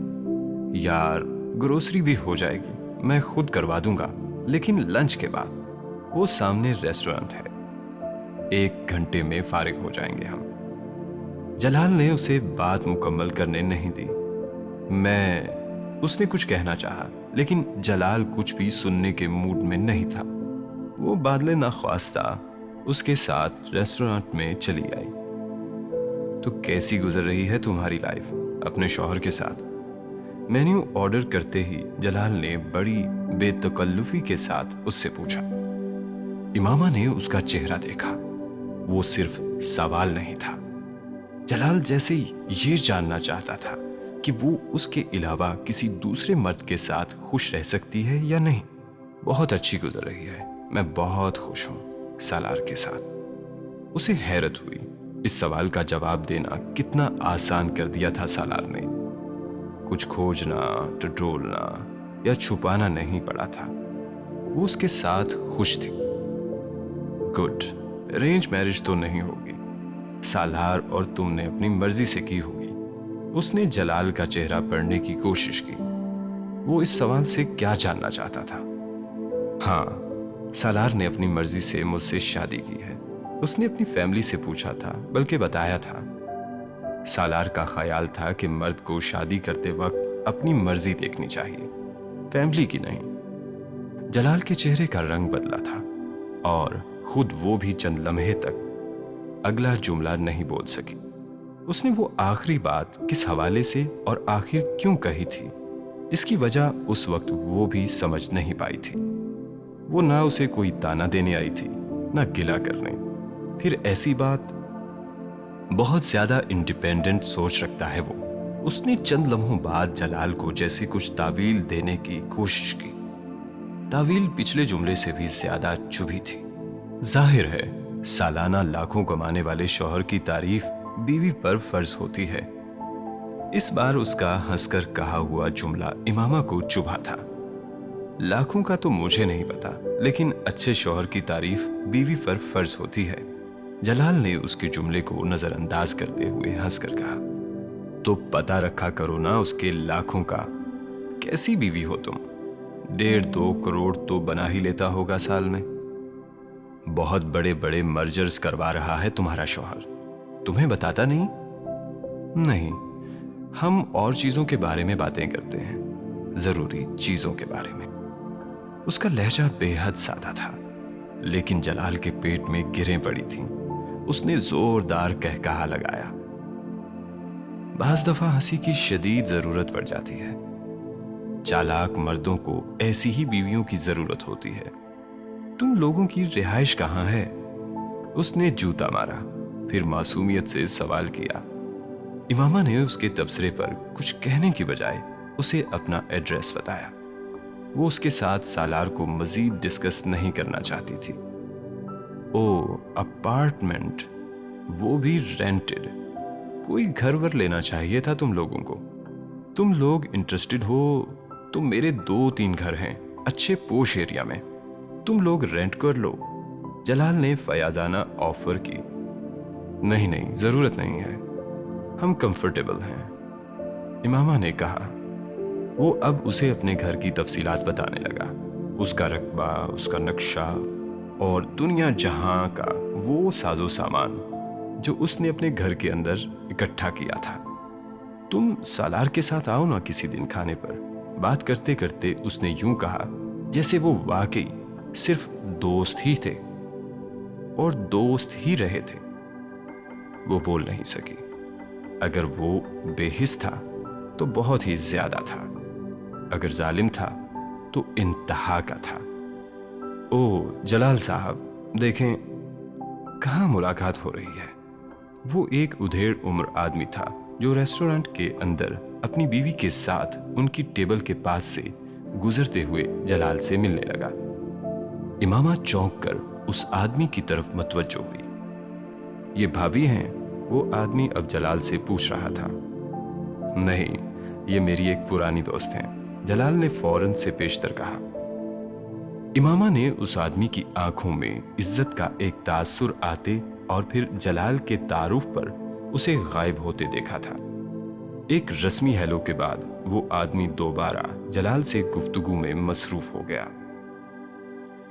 یار، گروسری بھی ہو جائے گی، میں خود کروا دوں گا، لیکن لنچ کے بعد۔ وہ سامنے ریسٹورنٹ ہے، 1 گھنٹے میں فارغ ہو جائیں گے ہم۔ جلال نے اسے بات مکمل کرنے نہیں دی۔ اس نے کچھ کہنا چاہا، لیکن جلال کچھ بھی سننے کے موڈ میں نہیں تھا۔ وہ بادل ناخواستہ اس کے ساتھ ریسٹورنٹ میں چلی آئی۔ تو کیسی گزر رہی ہے تمہاری لائف اپنے شوہر کے ساتھ؟ مینیو آرڈر کرتے ہی جلال نے بڑی بے تکلفی کے ساتھ اس سے پوچھا۔ امامہ نے اس کا چہرہ دیکھا، وہ صرف سوال نہیں تھا۔ جلال جیسے یہ جاننا چاہتا تھا کہ وہ اس کے علاوہ کسی دوسرے مرد کے ساتھ خوش رہ سکتی ہے یا نہیں۔ بہت اچھی گزر رہی ہے، میں بہت خوش ہوں سالار کے ساتھ۔ اسے حیرت ہوئی، اس سوال کا جواب دینا کتنا آسان کر دیا تھا سالار نے۔ کچھ کھوجنا، ٹٹولنا یا چھپانا نہیں پڑا تھا، وہ اس کے ساتھ خوش تھی۔ گڈ، ارینج میرج تو نہیں ہوگی، سالار اور تم نے اپنی مرضی سے کی ہوگی۔ اس نے جلال کا چہرہ پڑھنے کی کوشش کی۔ وہ اس سوال سے کیا جاننا چاہتا تھا؟ ہاں، سالار نے اپنی مرضی سے مجھ سے شادی کی ہے۔ اس نے اپنی فیملی سے پوچھا تھا، بلکہ بتایا تھا۔ سالار کا خیال تھا کہ مرد کو شادی کرتے وقت اپنی مرضی دیکھنی چاہیے، فیملی کی نہیں۔ جلال کے چہرے کا رنگ بدلا تھا اور خود وہ بھی چند لمحے تک اگلا جملہ نہیں بول سکی۔ اس نے وہ آخری بات کس حوالے سے اور آخر کیوں کہی تھی، اس کی وجہ اس وقت وہ بھی سمجھ نہیں پائی تھی۔ وہ نہ اسے کوئی تانا دینے آئی تھی، نہ گلہ کرنے۔ پھر ایسی بات، بہت زیادہ انڈیپینڈنٹ سوچ رکھتا ہے وہ۔ اس نے چند لمحوں بعد جلال کو جیسے کچھ تعویل دینے کی کوشش کی۔ تعویل پچھلے جملے سے بھی زیادہ چبھی تھی۔ ظاہر ہے سالانہ لاکھوں کمانے والے شوہر کی تعریف بیوی پر فرض ہوتی ہے۔ اس بار اس کا ہنس کر کہا ہوا جملہ امامہ کو چبھا تھا۔ لاکھوں کا تو مجھے نہیں پتا، لیکن اچھے شوہر کی تعریف بیوی پر فرض ہوتی ہے۔ جلال نے اس کے جملے کو نظر انداز کرتے ہوئے ہنس کر کہا، تو پتہ رکھا کرو نا اس کے لاکھوں کا۔ کیسی بیوی ہو تم؟ 1.5-2 کروڑ تو بنا ہی لیتا ہوگا سال میں۔ بہت بڑے بڑے مرجرز کروا رہا ہے تمہارا شوہر، تمہیں بتاتا نہیں؟ نہیں، ہم اور چیزوں کے بارے میں باتیں کرتے ہیں، ضروری چیزوں کے بارے میں۔ اس کا لہجہ بے حد سادہ تھا، لیکن جلال کے پیٹ میں گریں پڑی تھیں۔ اس نے زوردار کہکہا لگایا۔ بعض دفعہ ہنسی کی شدید ضرورت پڑ جاتی ہے۔ چالاک مردوں کو ایسی ہی بیویوں کی ضرورت ہوتی ہے۔ تم لوگوں کی رہائش کہاں ہے؟ اس نے جوتا مارا، پھر معصومیت سے سوال کیا۔ امامہ نے اس کے تبصرے پر کچھ کہنے کی بجائے اسے اپنا ایڈریس بتایا۔ وہ اس کے ساتھ سالار کو مزید ڈسکس نہیں کرنا چاہتی تھی۔ او، اپارٹمنٹ، وہ بھی رینٹڈ۔ کوئی گھر ور لینا چاہیے تھا تم لوگوں کو۔ تم لوگ انٹرسٹڈ ہو تو میرے 2-3 گھر ہیں اچھے پوش ایریا میں، تم لوگ رینٹ کر لو۔ جلال نے فیاضانہ آفر کی۔ نہیں، ضرورت نہیں ہے، ہم کمفرٹیبل ہیں، امامہ نے کہا۔ وہ اب اسے اپنے گھر کی تفصیلات بتانے لگا، اس کا رقبہ، اس کا نقشہ اور دنیا جہاں کا وہ ساز و سامان جو اس نے اپنے گھر کے اندر اکٹھا کیا تھا۔ تم سالار کے ساتھ آؤ نا کسی دن کھانے پر۔ بات کرتے کرتے اس نے یوں کہا جیسے وہ واقعی صرف دوست ہی تھے اور دوست ہی رہے تھے۔ وہ بول نہیں سکی۔ اگر وہ بے حس تھا تو بہت ہی زیادہ تھا، اگر ظالم تھا تو انتہا کا تھا۔ او جلال صاحب، دیکھیں کہاں ملاقات ہو رہی ہے۔ وہ ایک ادھیڑ عمر آدمی تھا جو ریسٹورنٹ کے اندر اپنی بیوی کے ساتھ ان کی ٹیبل کے پاس سے گزرتے ہوئے جلال سے ملنے لگا۔ امامہ چونک کر اس آدمی کی طرف متوجہ ہوئی۔ یہ بھابھی ہیں؟ وہ آدمی اب جلال سے پوچھ رہا تھا۔ نہیں، یہ میری ایک پرانی دوست ہیں، جلال نے فوراً سے پیشتر کہا۔ امامہ نے اس آدمی کی آنکھوں میں عزت کا ایک تاثر آتے اور پھر جلال کے تعارف پر اسے غائب ہوتے دیکھا تھا۔ ایک رسمی ہیلو کے بعد وہ آدمی دوبارہ جلال سے گفتگو میں مصروف ہو گیا۔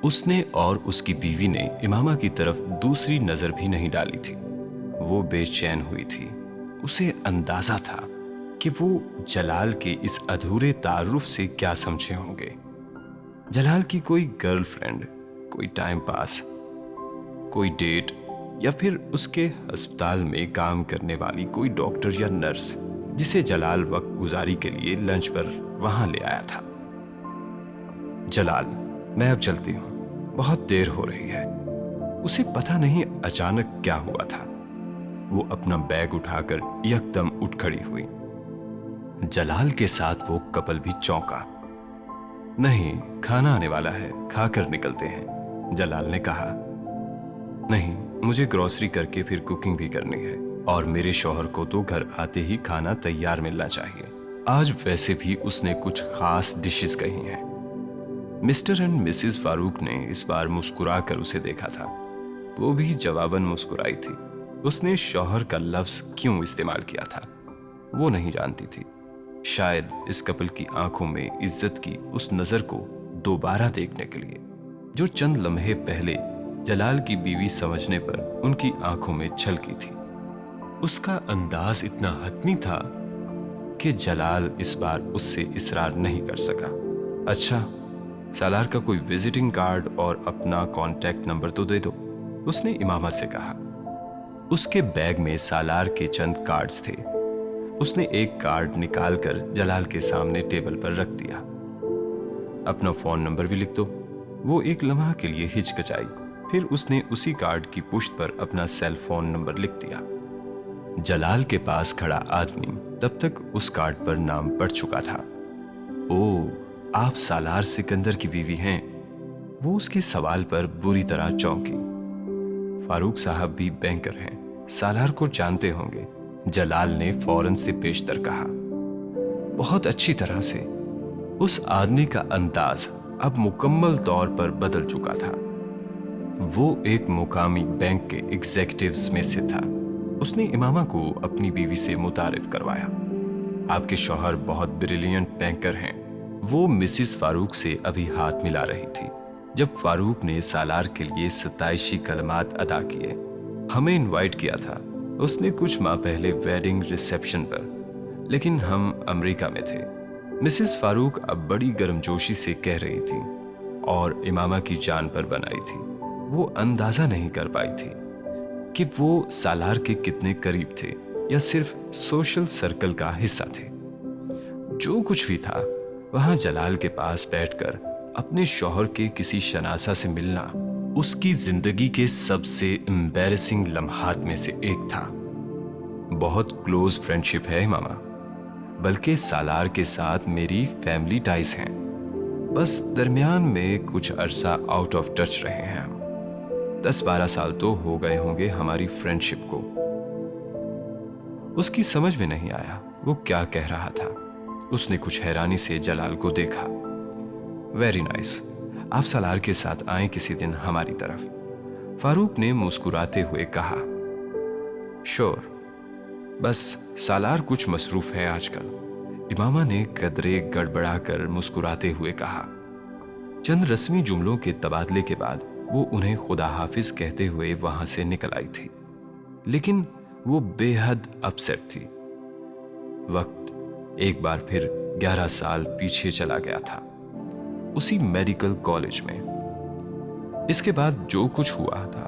اس نے اور اس کی بیوی نے امامہ کی طرف دوسری نظر بھی نہیں ڈالی تھی۔ وہ بے چین ہوئی تھی۔ اسے اندازہ تھا کہ وہ جلال کے اس ادھورے تعارف سے کیا سمجھے ہوں گے۔ جلال کی کوئی گرل فرینڈ، کوئی ٹائم پاس، کوئی ڈیٹ، یا پھر اس کے ہسپتال میں کام کرنے والی کوئی ڈاکٹر یا نرس جسے جلال وقت گزاری کے لیے لنچ پر وہاں لے آیا تھا۔ جلال، میں اب چلتی ہوں، بہت دیر ہو رہی ہے۔ اسے پتہ نہیں اچانک کیا ہوا تھا۔ وہ اپنا بیگ اٹھا کر یکدم اٹھ کھڑی ہوئی۔ جلال کے ساتھ وہ کپل بھی چونکا۔ نہیں، کھانا آنے والا ہے، کھا کر نکلتے ہیں، جلال نے کہا۔ نہیں، مجھے گروسری کر کے پھر کوکنگ بھی کرنی ہے، اور میرے شوہر کو تو گھر آتے ہی کھانا تیار ملنا چاہیے۔ آج ویسے بھی اس نے کچھ خاص ڈشز کہی ہیں۔ مسٹر اینڈ مسز فاروق نے اس بار مسکرا کر اسے دیکھا تھا۔ وہ بھی جواباً مسکرائی تھی۔ اس نے شوہر کا لفظ کیوں استعمال کیا تھا وہ نہیں جانتی تھی۔ شاید اس کپل کی آنکھوں میں عزت کی اس نظر کو دوبارہ دیکھنے کے لیے جو چند لمحے پہلے جلال کی بیوی سمجھنے پر ان کی آنکھوں میں چھلکی تھی۔ اس کا انداز اتنا حتمی تھا کہ جلال اس بار اس سے اصرار نہیں کر سکا۔ اچھا، سالار کا کوئی وزٹنگ کارڈ اور اپنا کانٹیکٹ نمبر تو دے دو، اس نے امامہ سے کہا۔ اس کے بیگ میں سالار کے چند کارڈز تھے۔ اس نے ایک کارڈ نکال کر جلال کے سامنے ٹیبل پر رکھ دیا۔ اپنا فون نمبر بھی لکھ دو۔ وہ ایک لمحہ کے لیے ہچکچائی، پھر اس نے اسی کارڈ کی پشت پر اپنا سیل فون نمبر لکھ دیا۔ جلال کے پاس کھڑا آدمی تب تک اس کارڈ پر نام پڑھ چکا تھا۔ او، آپ سالار سکندر کی بیوی ہیں؟ وہ اس کے سوال پر بری طرح چونکی۔ فاروق صاحب بھی بینکر ہیں، سالار کو جانتے ہوں گے، جلال نے فوراً سے پیشتر کہا۔ بہت اچھی طرح سے۔ اس آدمی کا انداز اب مکمل طور پر بدل چکا تھا۔ وہ ایک مقامی بینک کے ایگزیکٹوز میں سے تھا۔ اس نے امامہ کو اپنی بیوی سے متعارف کروایا۔ آپ کے شوہر بہت بریلینٹ بینکر ہیں۔ وہ مسز فاروق سے ابھی ہاتھ ملا رہی تھی جب فاروق نے سالار کے لیے ستائشی کلمات ادا کیے۔ ہمیں انوائٹ کیا تھا اس نے کچھ ماہ پہلے ویڈنگ ریسیپشن پر، لیکن ہم امریکہ میں تھے۔ مسز فاروق اب بڑی گرمجوشی سے کہہ رہی تھی اور امامہ کی جان پر بنائی تھی۔ وہ اندازہ نہیں کر پائی تھی کہ وہ سالار کے کتنے قریب تھے یا صرف سوشل سرکل کا حصہ تھے۔ جو کچھ بھی تھا، وہاں جلال کے پاس بیٹھ کر اپنے شوہر کے کسی شناسہ سے ملنا اس کی زندگی کے سب سے امبیرسنگ لمحات میں سے ایک تھا۔ بہت کلوز فرینڈشپ ہے امامہ، بلکہ سالار کے ساتھ میری فیملی ٹائز ہیں، بس درمیان میں کچھ عرصہ آؤٹ آف ٹچ رہے ہیں ہم۔ 10-12 سال تو ہو گئے ہوں گے ہماری فرینڈشپ کو۔ اس کی سمجھ میں نہیں آیا وہ کیا کہہ رہا تھا۔ اس نے کچھ حیرانی سے جلال کو دیکھا۔ ویری نائس، آپ سالار کے ساتھ آئیں کسی دن ہماری طرف، فاروق نے مسکراتے ہوئے کہا۔ شور، بس سالار کچھ مصروف ہے آج کل، امامہ نے قدرے گڑبڑا کر مسکراتے ہوئے کہا۔ چند رسمی جملوں کے تبادلے کے بعد وہ انہیں خدا حافظ کہتے ہوئے وہاں سے نکل آئی تھی، لیکن وہ بے حد اپسیٹ تھی۔ وقت ایک بار پھر 11 سال پیچھے چلا گیا تھا، اسی میڈیکل کالج میں۔ اس کے بعد جو کچھ ہوا تھا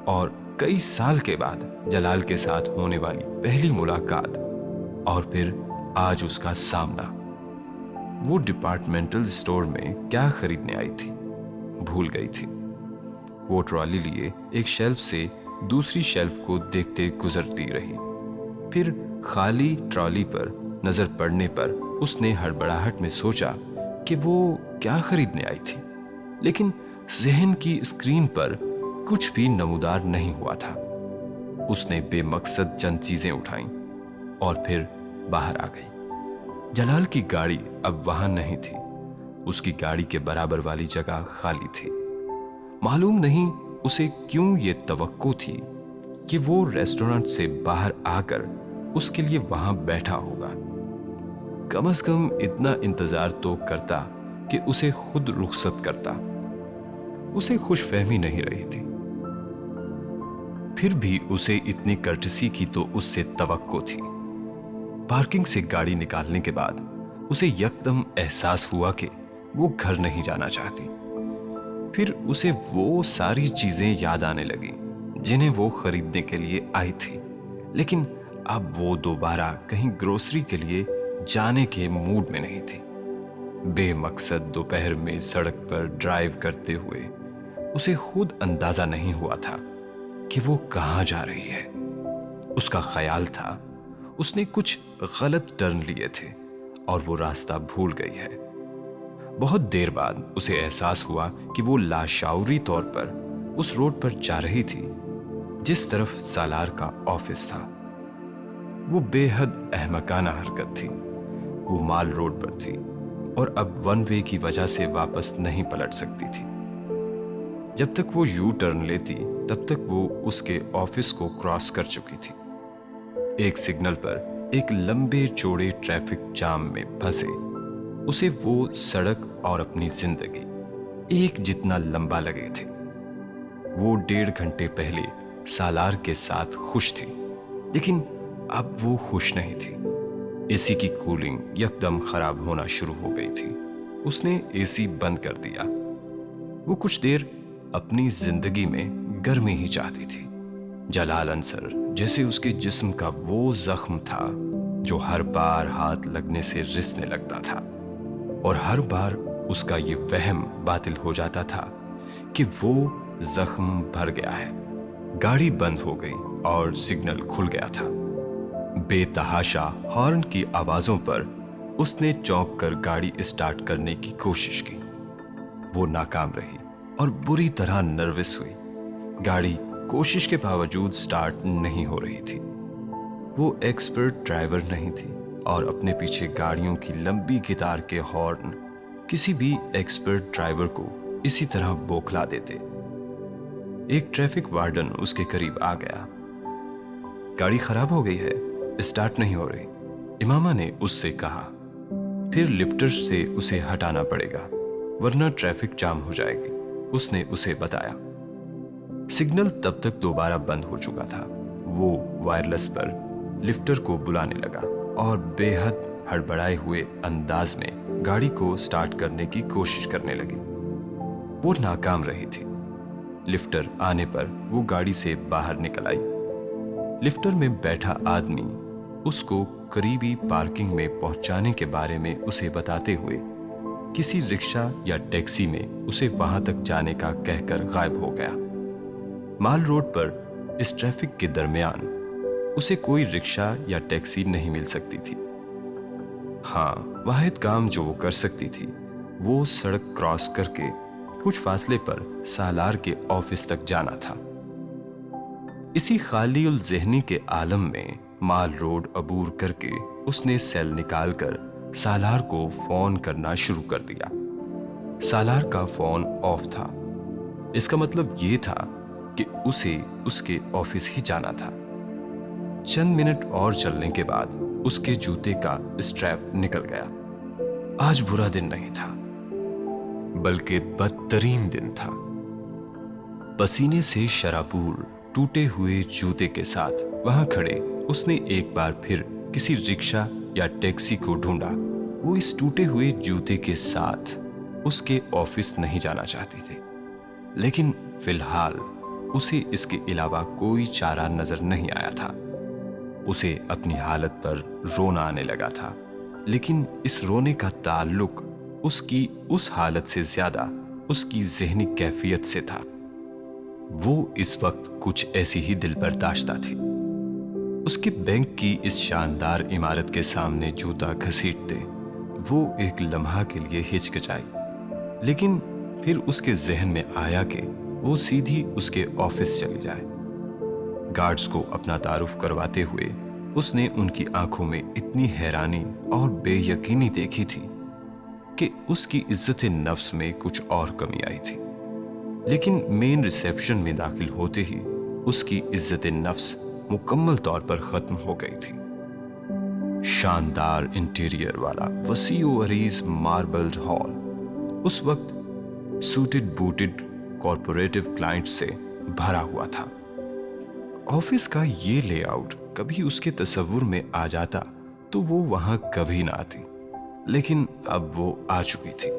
اور کئی سال کے بعد جلال کے ساتھ ہونے والی پہلی ملاقات اور پھر آج اس کا سامنا۔ وہ ڈپارٹمنٹل سٹور میں کیا خریدنے آئی تھی، بھول گئی تھی۔ وہ ٹرالی لیے ایک شیلف سے دوسری شیلف کو دیکھتے گزرتی رہی، پھر خالی ٹرالی پر نظر پڑنے پر اس نے ہڑبڑاہٹ میں سوچا کہ وہ کیا خریدنے آئی تھی، لیکن ذہن کی اسکرین پر کچھ بھی نمودار نہیں ہوا تھا۔ اس نے بے مقصد چند چیزیں اٹھائیں اور پھر باہر آ گئی۔ جلال کی گاڑی اب وہاں نہیں تھی، اس کی گاڑی کے برابر والی جگہ خالی تھی۔ معلوم نہیں اسے کیوں یہ توقع تھی کہ وہ ریسٹورانٹ سے باہر آ کر اس کے لیے وہاں بیٹھا ہوگا۔ کم از کم اتنا انتظار تو کرتا کہ اسے خود رخصت کرتا۔ اسے خوش فہمی نہیں رہی تھی، پھر بھی اسے اتنی کرٹسی کی تو اس سے توقع تھی۔ پارکنگ سے گاڑی نکالنے کے بعد اسے یکدم احساس ہوا کہ وہ گھر نہیں جانا چاہتی۔ پھر اسے وہ ساری چیزیں یاد آنے لگی جنہیں وہ خریدنے کے لیے آئی تھی، لیکن اب وہ دوبارہ کہیں گروسری کے لیے جانے کے موڈ میں نہیں تھی۔ بے مقصد دوپہر میں سڑک پر ڈرائیو کرتے ہوئے اسے خود اندازہ نہیں ہوا تھا کہ وہ کہاں جا رہی ہے۔ اس کا خیال تھا اس نے کچھ غلط ٹرن لیے تھے اور وہ راستہ بھول گئی ہے۔ بہت دیر بعد اسے احساس ہوا کہ وہ لاشعوری طور پر اس روڈ پر جا رہی تھی جس طرف سالار کا آفس تھا۔ وہ بے حد احمقانہ حرکت تھی۔ وہ مال روڈ پر تھی اور اب ون وے کی وجہ سے واپس نہیں پلٹ سکتی تھی۔ جب تک وہ یو ٹرن لیتی تب تک وہ اس کے آفس کو کراس کر چکی تھی۔ ایک سگنل پر ایک لمبے چوڑے ٹریفک جام میں پھنسے اسے وہ سڑک اور اپنی زندگی ایک جتنا لمبا لگے تھے۔ وہ 1.5 گھنٹے پہلے سالار کے ساتھ خوش تھی، لیکن اب وہ خوش نہیں تھی۔ اے سی کی کولنگ یکدم خراب ہونا شروع ہو گئی تھی۔ اس نے اے سی بند کر دیا۔ وہ کچھ دیر اپنی زندگی میں گرمی ہی چاہتی تھی۔ جلال انصر جیسے اس کے جسم کا وہ زخم تھا جو ہر بار ہاتھ لگنے سے رسنے لگتا تھا، اور ہر بار اس کا یہ وہم باطل ہو جاتا تھا کہ وہ زخم بھر گیا ہے۔ گاڑی بند ہو گئی اور سگنل کھل گیا تھا۔ بے تحاشا ہارن کی آوازوں پر اس نے چونک کر گاڑی اسٹارٹ کرنے کی کوشش کی۔ وہ ناکام رہی اور بری طرح نروس ہوئی۔ گاڑی کوشش کے باوجود سٹارٹ نہیں ہو رہی تھی۔ وہ ایکسپرٹ ڈرائیور نہیں تھی اور اپنے پیچھے گاڑیوں کی لمبی قطار کے ہارن کسی بھی ایکسپرٹ ڈرائیور کو اسی طرح بوکھلا دیتے۔ ایک ٹریفک وارڈن اس کے قریب آ گیا۔ گاڑی خراب ہو گئی ہے، اسٹارٹ نہیں ہو رہی، امامہ نے اس سے کہا۔ پھر لفٹر سے اسے ہٹانا پڑے گا ورنہ ٹریفک جام ہو جائے گی، اس نے اسے بتایا۔ سگنل تب تک دوبارہ بند ہو چکا تھا۔ وہ وائرلیس پر لفٹر کو بلانے لگا اور بے حد ہڑبڑائے ہوئے انداز میں گاڑی کو سٹارٹ کرنے کی کوشش کرنے لگی۔ وہ ناکام رہی تھی۔ لفٹر آنے پر وہ گاڑی سے باہر نکل آئی۔ لفٹر میں بیٹھا آدمی اس کو قریبی پارکنگ میں پہنچانے کے بارے میں اسے بتاتے ہوئے کسی رکشہ یا ٹیکسی میں اسے وہاں تک جانے کا کہہ کر غائب ہو گیا۔ مال روڈ پر اس ٹریفک کے درمیان اسے کوئی رکشہ یا ٹیکسی نہیں مل سکتی تھی۔ ہاں، واحد کام جو وہ کر سکتی تھی وہ سڑک کراس کر کے کچھ فاصلے پر سالار کے آفس تک جانا تھا۔ اسی خالی الذہنی کے عالم میں مال روڈ عبور کر کے اس نے سیل نکال کر سالار کو فون کرنا شروع کر دیا۔ سالار کا فون آف تھا۔ اس کا مطلب یہ تھا کہ اسے اس کے آفس ہی جانا تھا۔ چند منٹ اور چلنے کے بعد اس کے جوتے کا اسٹریپ نکل گیا۔ آج برا دن نہیں تھا بلکہ بدترین دن تھا۔ پسینے سے شرابور ٹوٹے ہوئے جوتے کے ساتھ وہاں کھڑے اس نے ایک بار پھر کسی رکشہ یا ٹیکسی کو ڈھونڈا۔ وہ اس ٹوٹے ہوئے جوتے کے ساتھ اس کے آفس نہیں جانا چاہتی تھی، لیکن فی الحال اسے اس کے علاوہ کوئی چارہ نظر نہیں آیا تھا۔ اسے اپنی حالت پر رونا آنے لگا تھا، لیکن اس رونے کا تعلق اس کی اس حالت سے زیادہ اس کی ذہنی کیفیت سے تھا۔ وہ اس وقت کچھ ایسی ہی دل برداشتہ تھی۔ اس کے بینک کی اس شاندار عمارت کے سامنے جوتا گھسیٹتے وہ ایک لمحہ کے لیے ہچکچائی، لیکن پھر اس کے ذہن میں آیا کہ وہ سیدھی اس کے آفس چلی جائے۔ گارڈز کو اپنا تعارف کرواتے ہوئے اس نے ان کی آنکھوں میں اتنی حیرانی اور بے یقینی دیکھی تھی کہ اس کی عزت نفس میں کچھ اور کمی آئی تھی۔ لیکن مین ریسیپشن میں داخل ہوتے ہی اس کی عزت نفس مکمل طور پر ختم ہو گئی تھی۔ شاندار انٹیریئر والا وسیع و عریض ماربلڈ ہال اس وقت سوٹڈ بوٹڈ کارپوریٹو کلائنٹ سے بھرا ہوا تھا۔ آفس کا یہ لے آؤٹ کبھی اس کے تصور میں آ جاتا تو وہ وہاں کبھی نہ آتی، لیکن اب وہ آ چکی تھی۔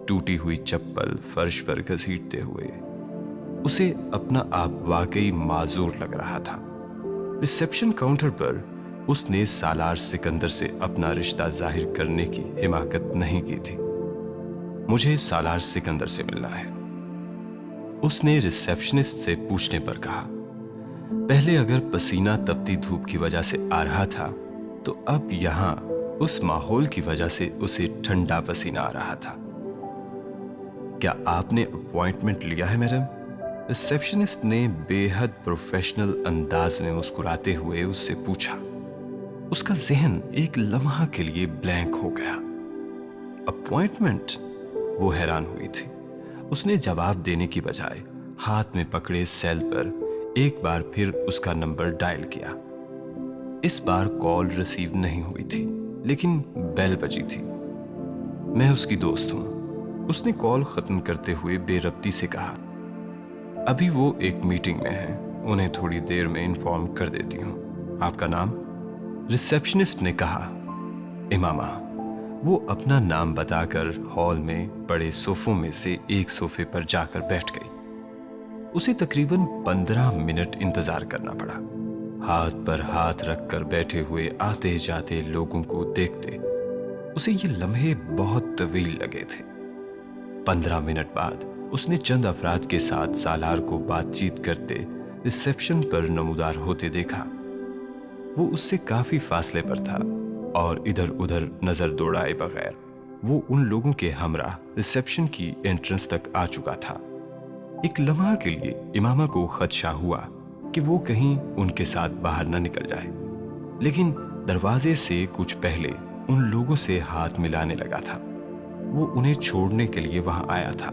ٹوٹی ہوئی چپل فرش پر گھسیٹتے ہوئے اسے اپنا آپ واقعی معذور لگ رہا تھا۔ ریسیپشن کاؤنٹر پر اس نے سالار سکندر سے اپنا رشتہ ظاہر کرنے کی حماقت نہیں کی تھی۔ مجھے سالار سکندر سے ملنا ہے، اس نے ریسیپشنسٹ سے پوچھنے پر کہا۔ پہلے اگر پسینہ تپتی دھوپ کی وجہ سے آ رہا تھا تو اب یہاں اس ماحول کی وجہ سے اسے ٹھنڈا پسینہ آ رہا تھا۔ کیا آپ نے اپوائنٹمنٹ لیا ہے میڈم؟ ریسیپشنسٹ نے بے حد پروفیشنل انداز میں مسکراتے ہوئے اس سے پوچھا۔ اس کا ذہن ایک لمحہ کے لیے بلینک ہو گیا۔ اپوائنٹمنٹ؟ وہ حیران ہوئی تھی۔ اس نے جواب دینے کی بجائے ہاتھ میں پکڑے سیل پر ایک بار پھر اس کا نمبر ڈائل کیا۔ اس بار کال ریسیو نہیں ہوئی تھی، لیکن بیل بجی تھی۔ میں اس کی دوست ہوں، اس نے کال ختم کرتے ہوئے بے ربطی سے کہا۔ ابھی وہ ایک میٹنگ میں ہیں، انہیں تھوڑی دیر میں انفارم کر دیتی ہوں۔ आपका नाम? रिसेप्शनिस्ट ने कहा, इमामा। वो अपना नाम बताकर हॉल में पड़े सोफों में से एक सोफे पर जाकर बैठ गई। उसे तकरीबन 15 मिनट इंतजार करना पड़ा। हाथ पर हाथ रखकर बैठे हुए आते जाते लोगों को देखते उसे ये लम्हे बहुत तवील लगे थे। 15 मिनट बाद उसने चंद अफराद के साथ सालार को बातचीत करते रिसेप्शन पर नमूदार होते देखा। वो उससे काफी फासले पर था और इधर उधर नजर दौड़ाए बगैर वो उन लोगों के हमरा रिसेप्शन की एंट्रेंस तक आ चुका था। एक लम्हा के लिए इमामा को खदशा हुआ कि वो कहीं उनके साथ बाहर न निकल जाए, लेकिन दरवाजे से कुछ पहले उन लोगों से हाथ मिलाने लगा था। वो उन्हें छोड़ने के लिए वहां आया था।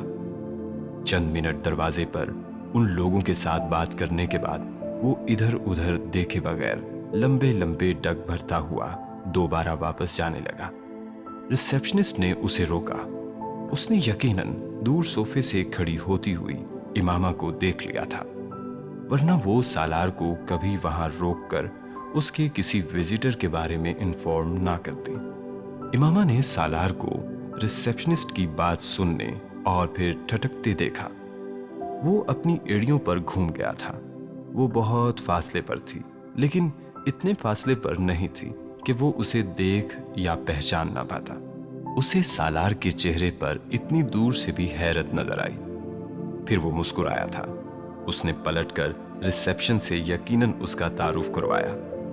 चंद मिनट दरवाजे पर उन लोगों के साथ बात करने के बाद वो इधर उधर देखे बगैर लंबे लंबे डग भरता हुआ दोबारा वापस जाने लगा। रिसेप्शनिस्ट ने उसे रोका। उसने यकीनन दूर सोफे से खड़ी होती हुई इमामा को देख लिया था, वरना वो सालार को कभी वहां रोककर उसके किसी विजिटर के बारे में इन्फॉर्म ना करती। इमामा ने सालार को रिसेप्शनिस्ट की बात सुनने और फिर ठटकते देखा। वो अपनी एड़ियों पर घूम गया था। वो बहुत फासले पर थी, लेकिन इतने फासले पर नहीं थी कि वो उसे देख या पहचान ना पाता। उसे सालार के चेहरे पर इतनी दूर से भी हैरत नजर आई। फिर वो मुस्कुराया था। उसने पलटकर रिसेप्शन से यकीनन उसका तारुफ करवाया।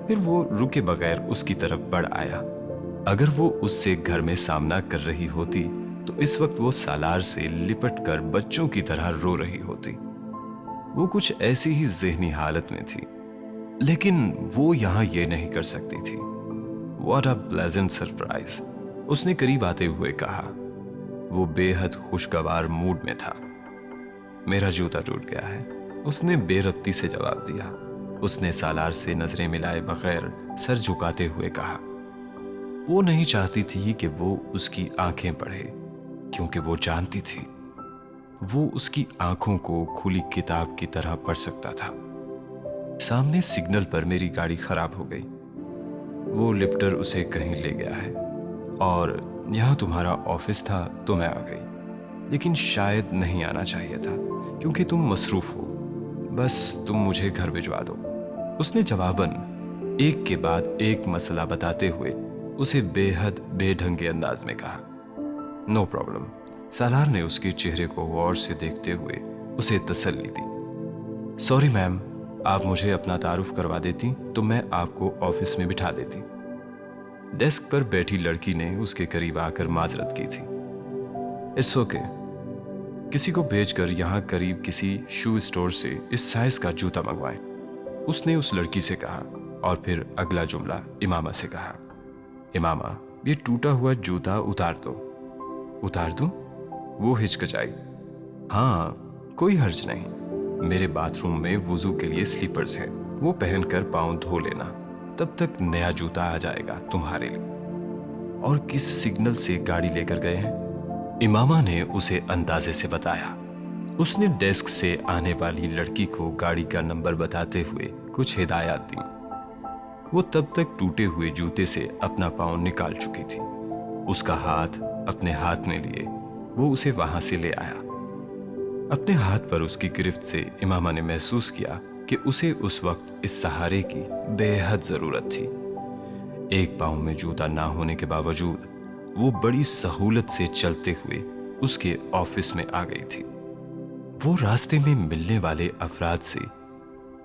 फिर वो रुके बगैर उसकी तरफ बढ़ आया। अगर वो उससे घर में सामना कर रही होती तो इस वक्त वो सालार से लिपट कर बच्चों की तरह रो रही होती। वो कुछ ऐसी ही ज़हनी हालत में थी, लेकिन वो यहां ये नहीं कर सकती थी। What a pleasant surprise, उसने करीब आते हुए कहा। वो बेहद खुशगवार मूड में था। मेरा जूता टूट गया है, उसने बेरब्ती से जवाब दिया। उसने सालार से नजरें मिलाए बगैर सर झुकाते हुए कहा। वो नहीं चाहती थी कि वो उसकी आंखें पढ़े, क्योंकि वो जानती थी वो उसकी आंखों को खुली किताब की तरह पढ़ सकता था। सामने सिग्नल पर मेरी गाड़ी खराब हो गई। वो लिफ्टर उसे कहीं ले गया है और यहाँ तुम्हारा ऑफिस था तो मैं आ गई, लेकिन शायद नहीं आना चाहिए था क्योंकि तुम मसरूफ हो। बस तुम मुझे घर भिजवा दो, उसने जवाबन एक के बाद एक मसला बताते हुए उसे बेहद बेढंगे अंदाज में कहा। नो प्रॉब्लम, सालार ने उसके चेहरे को गौर से देखते हुए उसे तसल्ली दी। सॉरी मैम, आप मुझे अपना तारुफ करवा देती तो मैं आपको ऑफिस में बिठा देती। डेस्क पर बैठी लड़की ने उसके करीब आकर माजरत की थी। इट्स ओके, किसी को भेजकर यहाँ करीब किसी शू स्टोर से इस साइज का जूता मंगवाएं, उसने उस लड़की से कहा और फिर अगला जुमला इमामा से कहा। इमामा, ये टूटा हुआ जूता उतार दो। उतार दूं? वो हिचकिचाई। हाँ, कोई हर्ज नहीं, मेरे बाथरूम में वुजू के लिए स्लीपर्स हैं, वो पहनकर पाँव धो लेना, तब तक नया जूता आ जाएगा तुम्हारे लिए। और किस सिग्नल से गाड़ी लेकर गए हैं? इमामा ने उसे अंदाजे से बताया। उसने डेस्क से आने वाली लड़की को गाड़ी का नंबर बताते हुए कुछ हिदायत दी। वो तब तक टूटे हुए जूते से अपना पाँव निकाल चुकी थी। उसका हाथ अपने हाथ में लिए वो उसे वहां से ले आया। अपने हाथ पर उसकी गिरफ्त से इमामा ने महसूस किया कि उसे उस वक्त इस सहारे की बेहद जरूरत थी। एक पाँव में जूता ना होने के बावजूद वो बड़ी सहूलत से चलते हुए उसके ऑफिस में आ गई थी। वो रास्ते में मिलने वाले अफराद से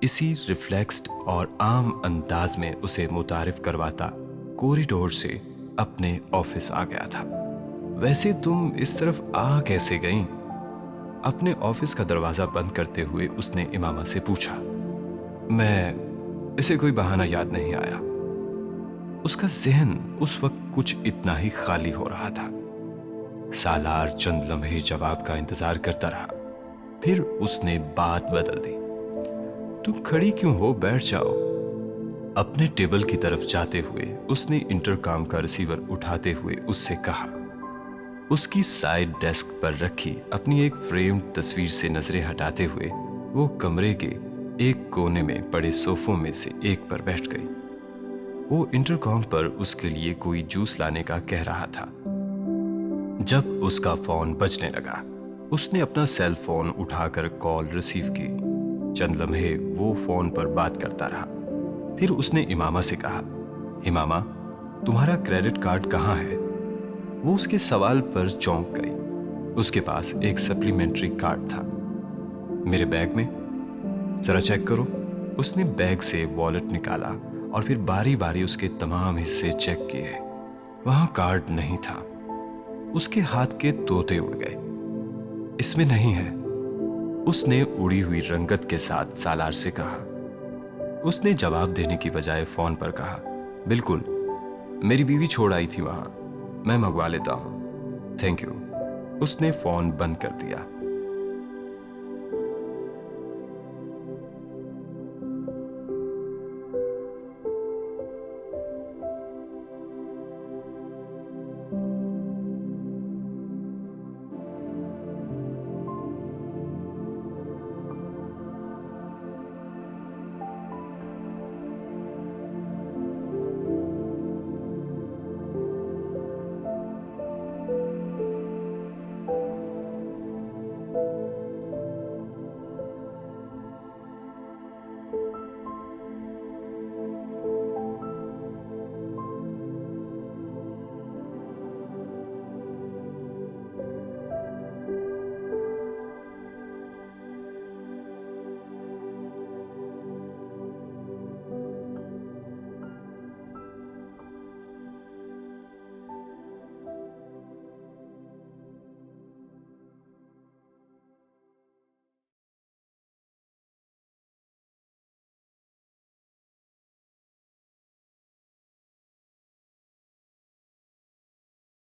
इसी रिफ्लेक्स्ड और आम अंदाज में उसे मुतारिफ करवाता कॉरिडोर से अपने ऑफिस आ गया था। वैसे तुम इस तरफ आ कैसे गईं? अपने ऑफिस का दरवाजा बंद करते हुए उसने इमामा से पूछा। इसे कोई बहाना याद नहीं आया। उसका जहन उस वक्त कुछ इतना ही खाली हो रहा था। सालार चंद लम्हे जवाब का इंतजार करता रहा, फिर उसने बात बदल दी। तुम खड़ी क्यों हो, बैठ जाओ। अपने टेबल की तरफ जाते हुए उसने इंटरकॉम का रिसीवर उठाते हुए उससे कहा। उसकी साइड डेस्क पर रखी अपनी एक फ्रेम्ड तस्वीर से नजरें हटाते हुए वो कमरे के एक कोने में पड़े सोफों में से एक पर बैठ गई। वो इंटरकॉम पर उसके लिए कोई जूस लाने का कह रहा था। जब उसका फोन बजने लगा, उसने अपना सेल फोन उठाकर कॉल रिसीव की। चंद लम्हे वो फोन पर बात करता रहा। फिर उसने इमामा से कहा, इमामा, तुम्हारा क्रेडिट कार्ड कहाँ है? वो उसके सवाल पर चौंक गई। उसके पास एक सप्लीमेंट्री कार्ड था। मेरे बैग में, जरा चेक करो। उसने बैग से वॉलेट निकाला और फिर बारी बारी उसके तमाम हिस्से चेक किए। वहां कार्ड नहीं था। उसके हाथ के तोते उड़ गए। इसमें नहीं है, उसने उड़ी हुई रंगत के साथ सालार से कहा। उसने जवाब देने की बजाय फोन पर कहा, बिल्कुल, मेरी बीवी छोड़ आई थी वहां, मैं मंगवा लेता हूं, थैंक यू। उसने फोन बंद कर दिया।